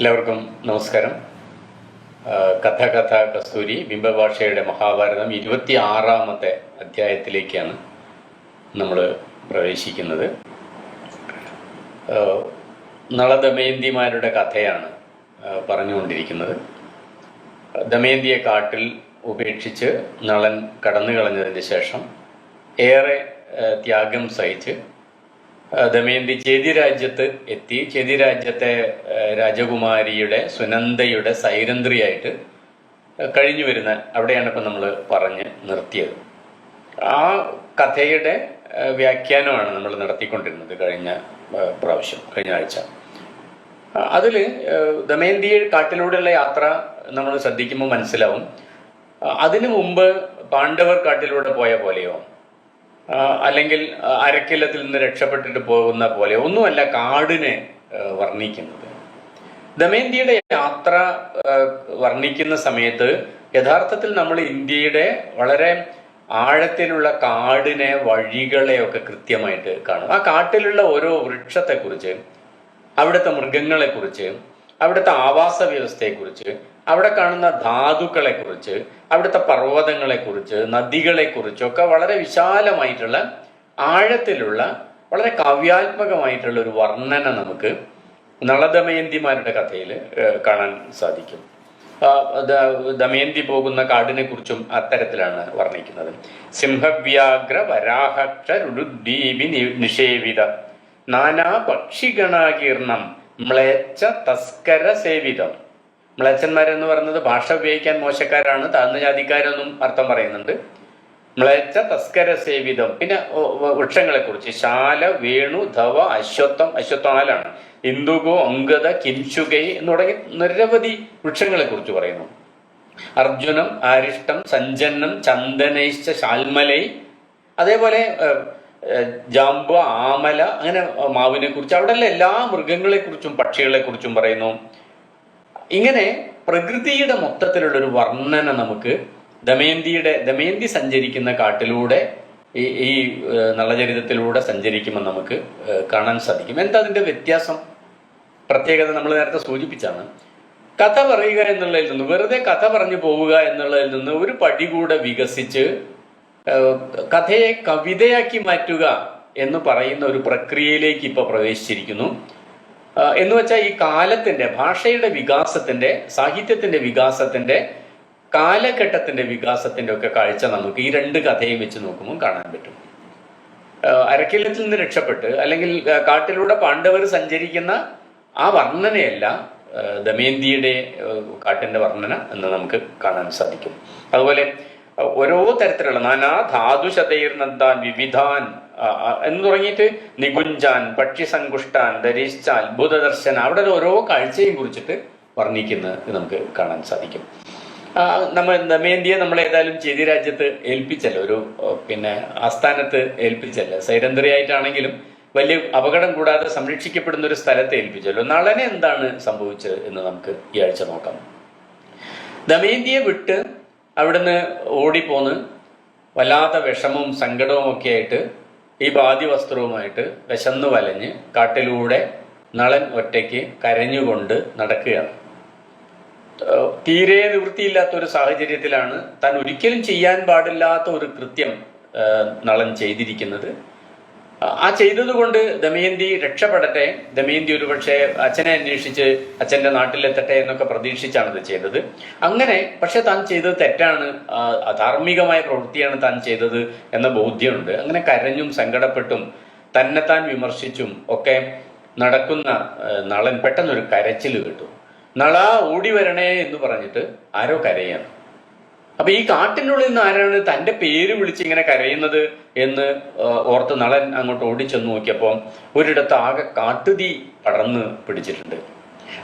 എല്ലാവർക്കും നമസ്കാരം. കഥ കഥ കസ്തൂരി ബിംബഭാഷയുടെ മഹാഭാരതം 26-ാമത്തെ അധ്യായത്തിലേക്കാണ് നമ്മൾ പ്രവേശിക്കുന്നത്. നളദമയന്തിമാരുടെ കഥയാണ് പറഞ്ഞുകൊണ്ടിരിക്കുന്നത്. ദമയന്തിയെ കാട്ടിൽ ഉപേക്ഷിച്ച് നളൻ കടന്നു കളഞ്ഞതിന് ശേഷം ഏറെ ത്യാഗം സഹിച്ച് ദമയന്തി ചേതിരാജ്യത്ത് എത്തി. ചേതിരാജ്യത്തെ രാജകുമാരിയുടെ സുനന്ദയുടെ സൈരന്ധ്രിയായിട്ട് കഴിഞ്ഞു വരുന്ന അവിടെയാണ് ഇപ്പം നമ്മൾ പറഞ്ഞ് നിർത്തിയത്. ആ കഥയുടെ വ്യാഖ്യാനമാണ് നമ്മൾ നടത്തിക്കൊണ്ടിരുന്നത് കഴിഞ്ഞ ആഴ്ച. അതിൽ ദമയന്തി കാട്ടിലൂടെയുള്ള യാത്ര നമ്മൾ ശ്രദ്ധിക്കുമ്പോൾ മനസ്സിലാവും, അതിനു മുമ്പ് പാണ്ഡവർ കാട്ടിലൂടെ പോയ പോലെയോ അല്ലെങ്കിൽ അരക്കില്ലത്തിൽ നിന്ന് രക്ഷപ്പെട്ടിട്ട് പോകുന്ന പോലെ ഒന്നുമല്ല കാടിനെ വർണ്ണിക്കുന്നത്. ദമയന്തിയുടെ യാത്ര വർണ്ണിക്കുന്ന സമയത്ത് യഥാർത്ഥത്തിൽ നമ്മൾ ഇന്ത്യയുടെ വളരെ ആഴത്തിലുള്ള കാടിനെ, വഴികളെയൊക്കെ കൃത്യമായിട്ട് കാണും. ആ കാട്ടിലുള്ള ഓരോ വൃക്ഷത്തെക്കുറിച്ച്, അവിടുത്തെ മൃഗങ്ങളെക്കുറിച്ച്, അവിടുത്തെ ആവാസ വ്യവസ്ഥയെക്കുറിച്ച്, അവിടെ കാണുന്ന ധാതുക്കളെക്കുറിച്ച്, അവിടുത്തെ പർവ്വതങ്ങളെക്കുറിച്ച്, നദികളെക്കുറിച്ചൊക്കെ വളരെ വിശാലമായിട്ടുള്ള, ആഴത്തിലുള്ള, വളരെ കാവ്യാത്മകമായിട്ടുള്ള ഒരു വർണ്ണന നമുക്ക് നളദമയന്തിമാരുടെ കഥയിൽ കാണാൻ സാധിക്കും. ദമയന്തി പോകുന്ന കാടിനെ കുറിച്ചും അത്തരത്തിലാണ് വർണ്ണിക്കുന്നത്. സിംഹവ്യാഘ്ര വരാഹക്ഷരുദ്ദീപി നിഷേവിത നാനാ പക്ഷിഗണാകീർണം മ്ലേച്ഛ തസ്കര സേവിതം. മ്ലേച്ഛന്മാരെന്ന് പറയുന്നത് ഭാഷ ഉപയോഗിക്കാൻ മോശക്കാരാണ്, താഴ്ന്ന ജാതിക്കാരെന്നും അർത്ഥം പറയുന്നുണ്ട്. മ്ലേച്ഛ തസ്കര സേവിതം. പിന്നെ വൃക്ഷങ്ങളെ കുറിച്ച് ശാല, വേണു, ധവ, അശ്വത്ഥം 4 ഇന്ദുഗോ, അംഗത, കിംശുകൈ എന്ന് തുടങ്ങി നിരവധി വൃക്ഷങ്ങളെ കുറിച്ച് പറയുന്നു. അർജുനം, ആരിഷ്ടം, സഞ്ജന്നം, ചന്ദനൈശ്ച ശാൽമലൈ, അതേപോലെ ജാമ്പ, ആമല, അങ്ങനെ മാവിനെ കുറിച്ച്, അവിടെ എല്ലാ മൃഗങ്ങളെ കുറിച്ചും പക്ഷികളെ കുറിച്ചും പറയുന്നു. ഇങ്ങനെ പ്രകൃതിയുടെ മൊത്തത്തിലുള്ളൊരു വർണ്ണന നമുക്ക് ദമയന്തി സഞ്ചരിക്കുന്ന കാട്ടിലൂടെ ഈ നളചരിതത്തിലൂടെ സഞ്ചരിക്കുമ്പോൾ നമുക്ക് കാണാൻ സാധിക്കും. എന്താ അതിൻ്റെ വ്യത്യാസം, പ്രത്യേകത? നമ്മൾ നേരത്തെ സൂചിപ്പിച്ചാണ്. കഥ പറയുക എന്നുള്ളതിൽ നിന്ന്, വെറുതെ കഥ പറഞ്ഞു പോവുക എന്നുള്ളതിൽ നിന്ന് ഒരു പടി കൂടെ വികസിച്ച് കഥയെ കവിതയാക്കി മാറ്റുക എന്ന് പറയുന്ന ഒരു പ്രക്രിയയിലേക്ക് ഇപ്പോൾ പ്രവേശിച്ചിരിക്കുന്നു. എന്ന് വെച്ചാൽ ഈ കാലത്തിൻ്റെ, ഭാഷയുടെ വികാസത്തിൻ്റെ, സാഹിത്യത്തിൻ്റെ വികാസത്തിൻ്റെ, കാലഘട്ടത്തിൻ്റെ വികാസത്തിൻ്റെ ഒക്കെ കാഴ്ച നമുക്ക് ഈ 2 കഥയും വെച്ച് നോക്കുമ്പോൾ കാണാൻ പറ്റും. അരക്കില്ലത്തിൽ നിന്ന് രക്ഷപ്പെട്ട് അല്ലെങ്കിൽ കാട്ടിലൂടെ പാണ്ഡവർ സഞ്ചരിക്കുന്ന ആ വർണ്ണനയല്ല ദമയന്തിയുടെ കാട്ടിൻ്റെ വർണ്ണന എന്ന് നമുക്ക് കാണാൻ സാധിക്കും. അതുപോലെ ഓരോ തരത്തിലുള്ള നാനാ ധാതുശതൈർനന്ദാൻ വിവിധാൻ എന്ന് തുടങ്ങിയിട്ട് നികുഞ്ചാൻ, പക്ഷിസങ്കുഷ്ടാൻ, ധരിച്ച, അത്ഭുതദർശന, അവിടെ ഓരോ കാഴ്ചയും കുറിച്ചിട്ട് വർണ്ണിക്കുന്നത് നമുക്ക് കാണാൻ സാധിക്കും. ദമയന്തിയെ നമ്മൾ ഏതായാലും ചേതിരാജ്യത്ത് ഏൽപ്പിച്ചല്ല, ഒരു ആസ്ഥാനത്ത് ഏൽപ്പിച്ചല്ല, സൈരന്ധ്രിയായിട്ടാണെങ്കിലും വലിയ അപകടം കൂടാതെ സംരക്ഷിക്കപ്പെടുന്ന ഒരു സ്ഥലത്ത് ഏൽപ്പിച്ചല്ലോ. നളന് എന്താണ് സംഭവിച്ചത് എന്ന് നമുക്ക് ഈ ആഴ്ച നോക്കാം. ദമയന്തിയെ വിട്ട് അവിടുന്ന് ഓടിപ്പോന്ന് വല്ലാത്ത വിഷമവും സങ്കടവും ഒക്കെ ആയിട്ട് ഈ ബാദ്യവസ്ത്രവുമായിട്ട് വിശന്നു വലഞ്ഞ് കാട്ടിലൂടെ നളൻ ഒറ്റയ്ക്ക് കരഞ്ഞുകൊണ്ട് നടക്കുകയാണ്. തീരെ നിവൃത്തിയില്ലാത്തൊരു സാഹചര്യത്തിലാണ് താൻ ഒരിക്കലും ചെയ്യാൻ പാടില്ലാത്ത ഒരു കൃത്യം നളൻ ചെയ്തിരിക്കുന്നത്. ആ ചെയ്തതുകൊണ്ട് ദമയന്തി രക്ഷപ്പെടട്ടെ, ദമയന്തി ഒരുപക്ഷെ അച്ഛനെ അന്വേഷിച്ച് അച്ഛൻ്റെ നാട്ടിലെത്തട്ടെ എന്നൊക്കെ പ്രതീക്ഷിച്ചാണ് ഇത് ചെയ്തത്. അങ്ങനെ പക്ഷെ താൻ ചെയ്തത് തെറ്റാണ്, അധാർമികമായ പ്രവൃത്തിയാണ് താൻ ചെയ്തത് എന്ന ബോധ്യമുണ്ട്. അങ്ങനെ കരഞ്ഞും സങ്കടപ്പെട്ടും തന്നെത്താൻ വിമർശിച്ചും ഒക്കെ നടക്കുന്ന നളൻ പെട്ടെന്നൊരു കരച്ചിൽ കേട്ടു. നള ഓടി വരണേ എന്ന് പറഞ്ഞിട്ട് ആരോ കരയാണ്. അപ്പൊ ഈ കാട്ടിനുള്ളിൽ നിന്ന് ആരാണ് തൻ്റെ പേര് വിളിച്ച് ഇങ്ങനെ കരയുന്നത് എന്ന് ഓർത്ത് നളൻ അങ്ങോട്ട് ഓടിച്ചെന്ന് നോക്കിയപ്പോൾ ഒരിടത്ത് ആകെ കാട്ടുതീ പടർന്ന് പിടിച്ചിട്ടുണ്ട്.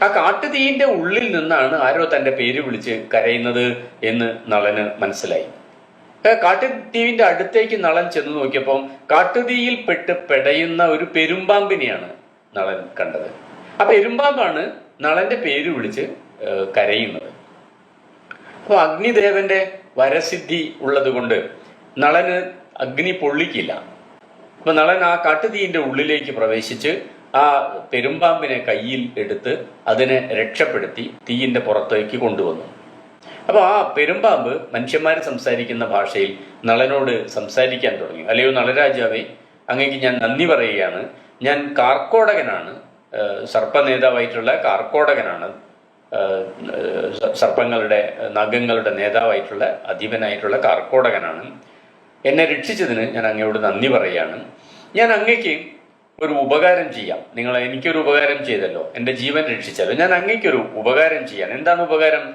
ആ കാട്ടുതീയിന്റെ ഉള്ളിൽ നിന്നാണ് ആരോ തൻ്റെ പേര് വിളിച്ച് കരയുന്നത് എന്ന് നളന് മനസ്സിലായി. കാട്ടുതീവിന്റെ അടുത്തേക്ക് നളൻ ചെന്ന് നോക്കിയപ്പോൾ കാട്ടുതീയിൽ പെട്ട് പെടയുന്ന ഒരു പെരുമ്പാമ്പിനെയാണ് നളൻ കണ്ടത്. ആ പെരുമ്പാമ്പാണ് നളന്റെ പേര് വിളിച്ച് കരയുന്നത്. അപ്പോൾ അഗ്നിദേവന്റെ വരസിദ്ധി ഉള്ളത് കൊണ്ട് നളന് അഗ്നി പൊള്ളിക്കില്ല. അപ്പൊ നളൻ ആ കാട്ടുതീയിന്റെ ഉള്ളിലേക്ക് പ്രവേശിച്ച് ആ പെരുമ്പാമ്പിനെ കയ്യിൽ എടുത്ത് അതിനെ രക്ഷപ്പെടുത്തി തീയിന്റെ പുറത്തേക്ക് കൊണ്ടുവന്നു. അപ്പോൾ ആ പെരുമ്പാമ്പ് മനുഷ്യന്മാർ സംസാരിക്കുന്ന ഭാഷയിൽ നളനോട് സംസാരിക്കാൻ തുടങ്ങി. അല്ലയോ നളരാജാവേ, അങ്ങേക്ക് ഞാൻ നന്ദി പറയുകയാണ്. ഞാൻ കാർക്കോടകനാണ്, സർപ്പ നേതാവായിട്ടുള്ള കാർക്കോടകനാണ്, സർപ്പങ്ങളുടെ നഖങ്ങളുടെ നേതാവായിട്ടുള്ള അധീപനായിട്ടുള്ള കാർക്കോടകനാണ്. എന്നെ രക്ഷിച്ചതിന് ഞാൻ അങ്ങയോട് നന്ദി പറയുകയാണ്. ഞാൻ അങ്ങയ്ക്ക് ഒരു ഉപകാരം ചെയ്യാം. നിങ്ങൾ എനിക്കൊരു ഉപകാരം ചെയ്തല്ലോ, എൻ്റെ ജീവൻ രക്ഷിച്ചല്ലോ. ഞാൻ അങ്ങയ്ക്കൊരു ഉപകാരം ചെയ്യാൻ. എന്താണ് ഉപകാരം?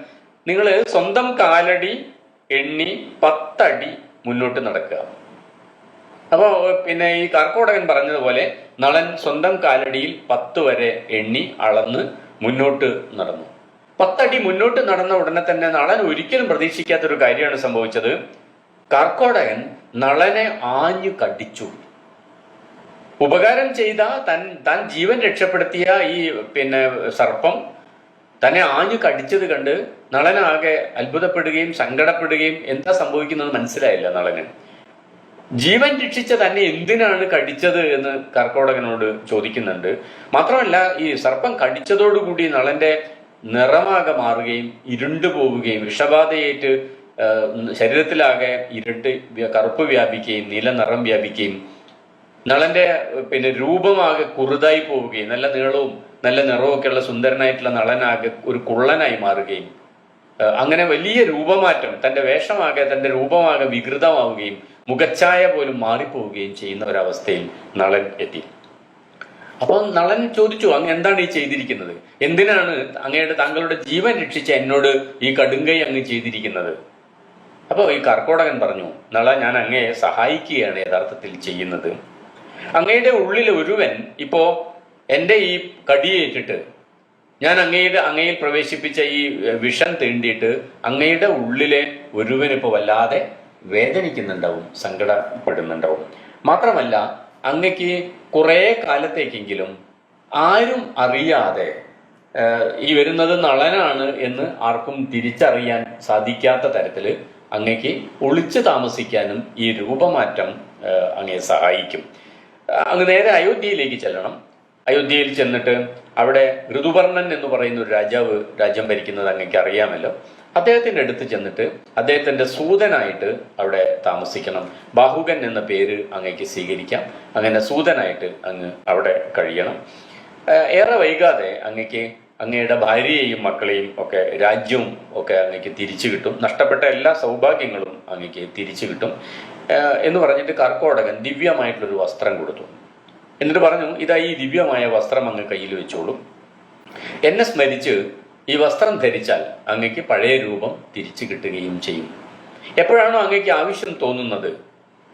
നിങ്ങൾ സ്വന്തം കാലടി എണ്ണി 10 അടി മുന്നോട്ട് നടക്കുക. അപ്പോൾ പിന്നെ ഈ കാർക്കോടകൻ പറഞ്ഞതുപോലെ നളൻ സ്വന്തം കാലടിയിൽ 10 വരെ എണ്ണി അളന്ന് മുന്നോട്ട് നടന്നു. 10 അടി മുന്നോട്ട് നടന്ന ഉടനെ തന്നെ നളൻ ഒരിക്കലും പ്രതീക്ഷിക്കാത്തൊരു കാര്യമാണ് സംഭവിച്ചത്. കാർക്കോടകൻ നളനെ ആഞ്ഞു കടിച്ചു. ഉപകാരം ചെയ്ത താൻ ജീവൻ രക്ഷപ്പെടുത്തിയ ഈ പിന്നെ സർപ്പം തന്നെ ആഞ്ഞു കടിച്ചത് കണ്ട് നളനാകെ അത്ഭുതപ്പെടുകയും സങ്കടപ്പെടുകയും എന്താ സംഭവിക്കുന്നത് മനസ്സിലായില്ല നളന്. ജീവൻ രക്ഷിച്ച തന്നെ എന്തിനാണ് കടിച്ചത് എന്ന് കാർക്കോടകനോട് ചോദിക്കുന്നുണ്ട്. മാത്രമല്ല, ഈ സർപ്പം കടിച്ചതോടുകൂടി നളന്റെ നിറമാകെ മാറുകയും ഇരുണ്ടു പോവുകയും വിഷബാധയേറ്റ് ശരീരത്തിലാകെ ഇരുട്ട് കറുപ്പ് വ്യാപിക്കുകയും നീല നിറം വ്യാപിക്കുകയും നളന്റെ പിന്നെ രൂപമാകെ കുറുതായി പോവുകയും നല്ല നീളവും നല്ല നിറവുമൊക്കെയുള്ള സുന്ദരനായിട്ടുള്ള നളനാകെ ഒരു കുള്ളനായി മാറുകയും അങ്ങനെ വലിയ രൂപമാറ്റം, തന്റെ വേഷമാകെ തന്റെ രൂപമാകെ വികൃതമാവുകയും മുഖച്ഛായ പോലും മാറിപ്പോവുകയും ചെയ്യുന്ന ഒരവസ്ഥയിൽ നളൻ എത്തി. അപ്പോൾ നളൻ ചോദിച്ചു, അങ്ങ് എന്താണ് ഈ ചെയ്തിരിക്കുന്നത്? എന്തിനാണ് താങ്കളുടെ ജീവൻ രക്ഷിച്ച എന്നോട് ഈ കടുങ്കൈ അങ്ങ് ചെയ്തിരിക്കുന്നത്? അപ്പോൾ ഈ കർക്കോടകൻ പറഞ്ഞു, നള, ഞാൻ അങ്ങയെ സഹായിക്കുകയാണ് യഥാർത്ഥത്തിൽ ചെയ്യുന്നത്. അങ്ങയുടെ ഉള്ളിൽ ഒരുവൻ ഇപ്പോ എൻ്റെ ഈ കടിയേറ്റിട്ട് ഞാൻ അങ്ങയിൽ പ്രവേശിപ്പിച്ച ഈ വിഷം തീണ്ടിയിട്ട് അങ്ങയുടെ ഉള്ളിലെ ഒരുവനിപ്പോൾ വല്ലാതെ വേദനിക്കുന്നുണ്ടാവും, സങ്കടപ്പെടുന്നുണ്ടാവും. മാത്രമല്ല, അങ്ങക്ക് കുറേ കാലത്തേക്കെങ്കിലും ആരും അറിയാതെ ഈ വരുന്നത് നളനാണ് എന്ന് ആർക്കും തിരിച്ചറിയാൻ സാധിക്കാത്ത തരത്തിൽ അങ്ങക്ക് ഒളിച്ചു താമസിക്കാനും ഈ രൂപമാറ്റം അങ്ങയെ സഹായിക്കും. അങ്ങ് നേരെ അയോധ്യയിലേക്ക് ചെല്ലണം. അയോധ്യയിൽ ചെന്നിട്ട് അവിടെ ഋതുപർണൻ എന്ന് പറയുന്ന ഒരു രാജ്യം ഭരിക്കുന്നത് അങ്ങക്ക് അറിയാമല്ലോ. അദ്ദേഹത്തിൻ്റെ അടുത്ത് ചെന്നിട്ട് അദ്ദേഹത്തിൻ്റെ സൂതനായിട്ട് അവിടെ താമസിക്കണം. ബാഹുകൻ എന്ന പേര് അങ്ങക്ക് സ്വീകരിക്കാം. അങ്ങനെ സൂതനായിട്ട് അങ്ങ് അവിടെ കഴിയണം. ഏറെ വൈകാതെ അങ്ങക്ക് അങ്ങയുടെ ഭാര്യയെയും മക്കളെയും ഒക്കെ രാജ്യവും ഒക്കെ അങ്ങക്ക് തിരിച്ചു കിട്ടും. നഷ്ടപ്പെട്ട എല്ലാ സൗഭാഗ്യങ്ങളും അങ്ങക്ക് തിരിച്ചു കിട്ടും എന്ന് പറഞ്ഞിട്ട് കർക്കോടകൻ ദിവ്യമായിട്ടുള്ളൊരു വസ്ത്രം കൊടുത്തു. എന്നിട്ട് പറഞ്ഞു, ഇതാ ഈ ദിവ്യമായ വസ്ത്രം അങ്ങ് കയ്യിൽ വെച്ചോളും. എന്നെ സ്മരിച്ച് ഈ വസ്ത്രം ധരിച്ചാൽ അങ്ങക്ക് പഴയ രൂപം തിരിച്ചു കിട്ടുകയും ചെയ്യും. എപ്പോഴാണോ അങ്ങക്ക് ആവശ്യം തോന്നുന്നത്,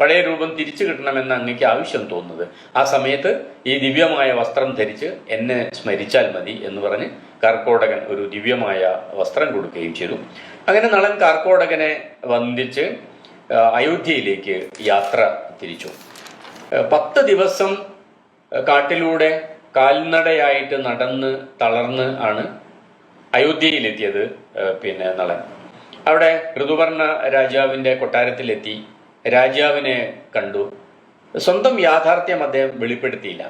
പഴയ രൂപം തിരിച്ചു കിട്ടണമെന്ന് അങ്ങക്ക് ആവശ്യം തോന്നുന്നത്, ആ സമയത്ത് ഈ ദിവ്യമായ വസ്ത്രം ധരിച്ച് എന്നെ സ്മരിച്ചാൽ മതി എന്ന് പറഞ്ഞ് കാർക്കോടകൻ ഒരു ദിവ്യമായ വസ്ത്രം കൊടുക്കുകയും ചെയ്തു. അങ്ങനെ നളൻ കാർക്കോടകനെ വന്ദിച്ച് അയോധ്യയിലേക്ക് യാത്ര തിരിച്ചു. 10 ദിവസം കാട്ടിലൂടെ കാൽനടയായിട്ട് നടന്ന് തളർന്ന് ആണ് അയോധ്യയിലെത്തിയത്. പിന്നെ നളൻ അവിടെ ഋതുപർണ രാജാവിൻ്റെ കൊട്ടാരത്തിലെത്തി രാജാവിനെ കണ്ടു. സ്വന്തം യാഥാർത്ഥ്യം അദ്ദേഹം വെളിപ്പെടുത്തിയില്ല.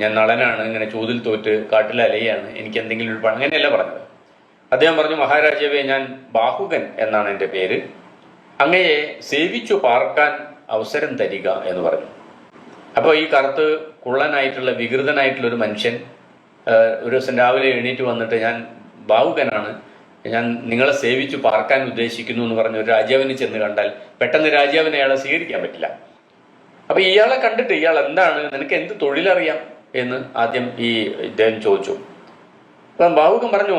ഞാൻ നളനാണ്, ഇങ്ങനെ ചൂതിൽ തോറ്റ് കാട്ടിലലയാണ്, എനിക്ക് എന്തെങ്കിലും ഒരു അങ്ങനെയല്ല പറഞ്ഞത്. അദ്ദേഹം പറഞ്ഞു, മഹാരാജാവേ, ഞാൻ ബാഹുകൻ എന്നാണ് എൻ്റെ പേര്, അങ്ങയെ സേവിച്ചു പാർക്കാൻ അവസരം തരിക എന്ന് പറഞ്ഞു. അപ്പോൾ ഈ കറുത്ത് കുള്ളനായിട്ടുള്ള വികൃതനായിട്ടുള്ള ഒരു മനുഷ്യൻ ഒരു ദിവസം രാവിലെ എണീറ്റ് വന്നിട്ട്, ഞാൻ ബാഹുകനാണ്, ഞാൻ നിങ്ങളെ സേവിച്ചു പാർക്കാൻ ഉദ്ദേശിക്കുന്നു എന്ന് പറഞ്ഞ് ഒരു രാജാവിനെ ചെന്ന് കണ്ടാൽ പെട്ടെന്ന് രാജാവിനെ അയാളെ സ്വീകരിക്കാൻ പറ്റില്ല. അപ്പൊ ഇയാളെ കണ്ടിട്ട്, ഇയാൾ എന്താണ്, നിനക്ക് എന്ത് തൊഴിലറിയാം എന്ന് ആദ്യം ഈ ഇദ്ദേഹം ചോദിച്ചു. അപ്പം ബാഹുകൻ പറഞ്ഞു,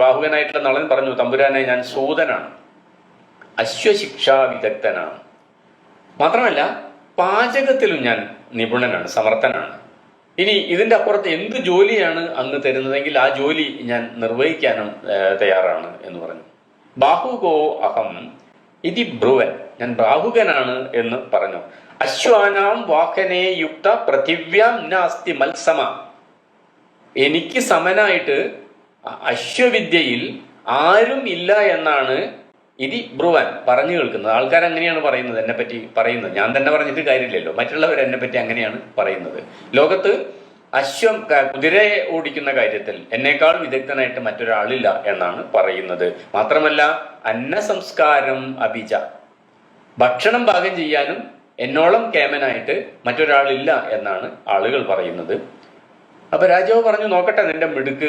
ബാഹുകനായിട്ടുള്ള നളൻ പറഞ്ഞു, തമ്പുരാനെ, ഞാൻ സൂതനാണ്, അശ്വശിക്ഷാ വിദഗ്ധനാണ്, മാത്രമല്ല പാചകത്തിലും ഞാൻ നിപുണനാണ്, സമർത്ഥനാണ്. ഇനി ഇതിൻ്റെ അപ്പുറത്ത് എന്ത് ജോലിയാണ് അങ്ങ് തരുന്നതെങ്കിൽ ആ ജോലി ഞാൻ നിർവഹിക്കാനും തയ്യാറാണ് എന്ന് പറഞ്ഞു. ബാഹുകോ അഹം ഇതി ബ്രുവൻ, ഞാൻ ബാഹുകനാണ് എന്ന് പറഞ്ഞു. അശ്വാനാം വാഹനേ യുക്ത പൃഥിവ്യാം നാസ്തി മത്സമ, എനിക്ക് സമനായിട്ട് അശ്വവിദ്യയിൽ ആരും ഇല്ല എന്നാണ് ഇതി ബ്രുവൻ പറഞ്ഞു കേൾക്കുന്നത്. ആൾക്കാർ അങ്ങനെയാണ് പറയുന്നത്, എന്നെ പറ്റി പറയുന്നത്. ഞാൻ തന്നെ പറഞ്ഞിട്ട് കാര്യമില്ലല്ലോ, മറ്റുള്ളവർ എന്നെ പറ്റി അങ്ങനെയാണ് പറയുന്നത്. ലോകത്ത് കുതിരയെ ഓടിക്കുന്ന കാര്യത്തിൽ എന്നേക്കാൾ വിദഗ്ധനായിട്ട് മറ്റൊരാളില്ല എന്നാണ് പറയുന്നത്. മാത്രമല്ല അന്നസംസ്കാരം അഭിജ, ഭക്ഷണം പാകം ചെയ്യാനും എന്നോളം കേമനായിട്ട് മറ്റൊരാളില്ല എന്നാണ് ആളുകൾ പറയുന്നത്. അപ്പൊ രാജാവ് പറഞ്ഞു, നോക്കട്ടെ നിന്റെ മിടുക്ക്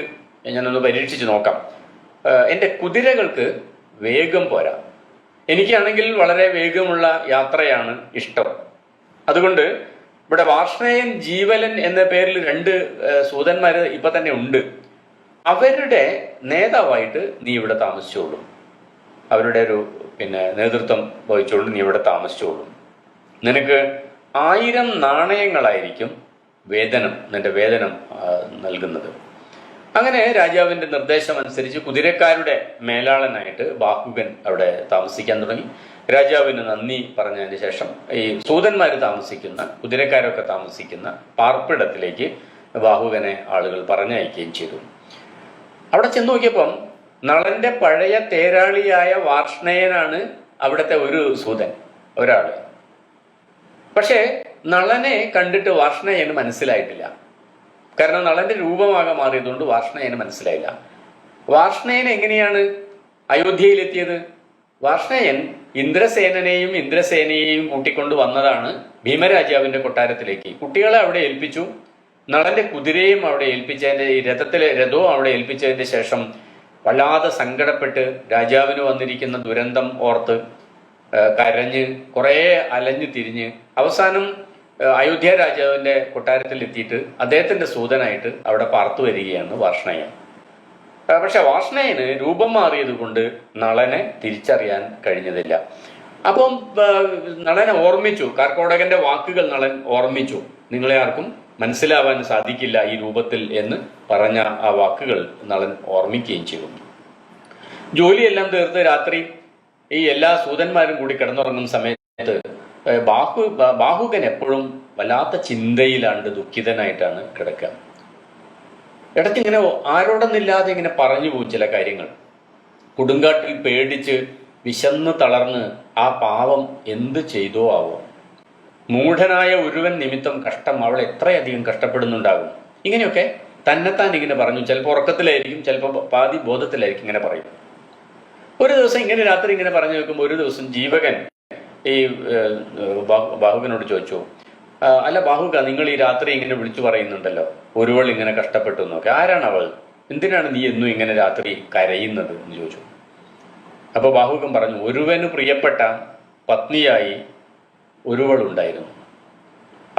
ഞാനൊന്ന് പരീക്ഷിച്ച് നോക്കാം. എൻ്റെ കുതിരകൾക്ക് വേഗം പോരാ, എനിക്കാണെങ്കിൽ വളരെ വേഗമുള്ള യാത്രയാണ് ഇഷ്ടം. അതുകൊണ്ട് ഇവിടെ വാർഷ്ണേയൻ ജീവലൻ എന്ന പേരിൽ 2 സൂതന്മാര് ഇപ്പൊ തന്നെ ഉണ്ട്. അവരുടെ നേതാവായിട്ട് നീ ഇവിടെ താമസിച്ചോളൂ, അവരുടെ ഒരു നേതൃത്വം വഹിച്ചോളൂ, നീ ഇവിടെ താമസിച്ചോളൂ. നിനക്ക് 1000 നാണയങ്ങളായിരിക്കും നിന്റെ വേതനം നൽകുന്നത്. അങ്ങനെ രാജാവിന്റെ നിർദ്ദേശം അനുസരിച്ച് കുതിരക്കാരുടെ മേലാളനായിട്ട് ബാഹുകൻ അവിടെ താമസിക്കാൻ തുടങ്ങി. രാജാവിന് നന്ദി പറഞ്ഞതിന് ശേഷം ഈ സൂതന്മാര് താമസിക്കുന്ന, കുതിരക്കാരൊക്കെ താമസിക്കുന്ന പാർപ്പിടത്തിലേക്ക് ബാഹുകനെ ആളുകൾ പറഞ്ഞയക്കുകയും ചെയ്തു. അവിടെ ചെന്ന് നോക്കിയപ്പം നളന്റെ പഴയ തേരാളിയായ വാർഷ്ണേയനാണ് അവിടുത്തെ ഒരു സൂതൻ, ഒരാള്. പക്ഷേ നളനെ കണ്ടിട്ട് വാർഷ്ണേയന് മനസ്സിലായിട്ടില്ല. കാരണം നളന്റെ രൂപമാകെ മാറിയതുകൊണ്ട് വാർഷ്ണേയന് മനസ്സിലായില്ല. വാർഷ്ണേയൻ എങ്ങനെയാണ് അയോധ്യയിലെത്തിയത്? വാർഷ്ണേയൻ ഇന്ദ്രസേനയെയും കൂട്ടിക്കൊണ്ട് വന്നതാണ് ഭീമരാജാവിന്റെ കൊട്ടാരത്തിലേക്ക്. കുട്ടികളെ അവിടെ ഏൽപ്പിച്ചു, നളന്റെ കുതിരയും അവിടെ ഏൽപ്പിച്ചതിന്റെ രഥവും അവിടെ ഏൽപ്പിച്ചതിന്റെ ശേഷം വല്ലാതെ സങ്കടപ്പെട്ട് രാജാവിന് വന്നിരിക്കുന്ന ദുരന്തം ഓർത്ത് കരഞ്ഞ് കുറേ അലഞ്ഞു തിരിഞ്ഞ് അവസാനം അയോധ്യ രാജാവിന്റെ കൊട്ടാരത്തിൽ എത്തിയിട്ട് അദ്ദേഹത്തിന്റെ സൂതനായിട്ട് അവിടെ പാർത്തു വരികയാണ് വാർഷ്ണേയൻ. പക്ഷെ വാർഷ്ണേയന് രൂപം മാറിയത് കൊണ്ട് നളനെ തിരിച്ചറിയാൻ കഴിഞ്ഞതില്ല. അപ്പം നളനെ ഓർമ്മിച്ചു, കാർക്കോടകന്റെ വാക്കുകൾ നളൻ ഓർമ്മിച്ചു. നിങ്ങളെ ആർക്കും മനസ്സിലാവാൻ സാധിക്കില്ല ഈ രൂപത്തിൽ എന്ന് പറഞ്ഞ ആ വാക്കുകൾ നളൻ ഓർമ്മിക്കുകയും ചെയ്തു. ജോലിയെല്ലാം തീർത്ത് രാത്രി ഈ എല്ലാ സൂതന്മാരും കൂടി കിടന്നുറങ്ങുന്ന സമയത്ത് ബാഹുകൻ എപ്പോഴും വല്ലാത്ത ചിന്തയിലാണ്ട് ദുഃഖിതനായിട്ടാണ് കിടക്കുക. ഇടയ്ക്ക് ഇങ്ങനെ ആരോടൊന്നില്ലാതെ ഇങ്ങനെ പറഞ്ഞു പോകും ചില കാര്യങ്ങൾ. കൊടുങ്കാട്ടിൽ പേടിച്ച് വിശന്ന് തളർന്ന് ആ പാവം എന്ത് ചെയ്തോ ആവോ, മൂഢനായ ഒരുവൻ നിമിത്തം കഷ്ടം അവൾ എത്രയധികം കഷ്ടപ്പെടുന്നുണ്ടാകും. ഇങ്ങനെയൊക്കെ തന്നെത്താൻ ഇങ്ങനെ പറഞ്ഞു. ചിലപ്പോൾ ഉറക്കത്തിലായിരിക്കും, ചിലപ്പോൾ പാതി ബോധത്തിലായിരിക്കും ഇങ്ങനെ പറയും. ഒരു ദിവസം ഇങ്ങനെ രാത്രി ഇങ്ങനെ പറഞ്ഞു വെക്കുമ്പോൾ ഒരു ദിവസം ജീവകൻ ഈ ബാഹുകനോട് ചോദിച്ചു, അല്ല ബാഹുക, നിങ്ങൾ ഈ രാത്രി ഇങ്ങനെ വിളിച്ചു പറയുന്നുണ്ടല്ലോ ഒരുവൾ ഇങ്ങനെ കഷ്ടപ്പെട്ടു എന്നൊക്കെ, ആരാണ് അവൾ? എന്തിനാണ് നീ എന്നും ഇങ്ങനെ രാത്രി കരയുന്നത് എന്ന് ചോദിച്ചു. അപ്പൊ ബാഹുകൻ പറഞ്ഞു, ഒരുവന് പ്രിയപ്പെട്ട പത്നിയായി ഒരുവൾ ഉണ്ടായിരുന്നു,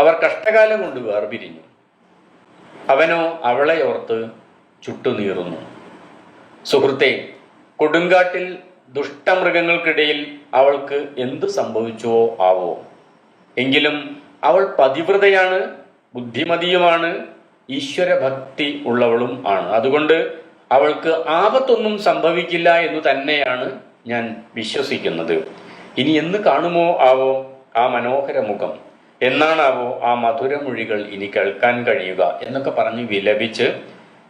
അവർ കഷ്ടകാലം കൊണ്ട് വേർപിരിഞ്ഞു, അവനോ അവളെ ഓർത്ത് ചുട്ടുനീറുന്നു. സുഹൃത്തെ, കൊടുങ്കാട്ടിൽ ദുഷ്ടമൃഗങ്ങൾക്കിടയിൽ അവൾക്ക് എന്തു സംഭവിച്ചുവോ ആവോ, എങ്കിലും അവൾ പതിവ്രതയാണ്, ബുദ്ധിമതിയുമാണ്, ഈശ്വരഭക്തി ഉള്ളവളും ആണ്. അതുകൊണ്ട് അവൾക്ക് ആപത്തൊന്നും സംഭവിക്കില്ല എന്ന് തന്നെയാണ് ഞാൻ വിശ്വസിക്കുന്നത്. ഇനി എന്ന് കാണുമോ ആവോ ആ മനോഹര മുഖം, എന്നാണാവോ ആ മധുരമൊഴികൾ ഇനി കേൾക്കാൻ കഴിയുക എന്നൊക്കെ പറഞ്ഞ് വിലപിച്ച്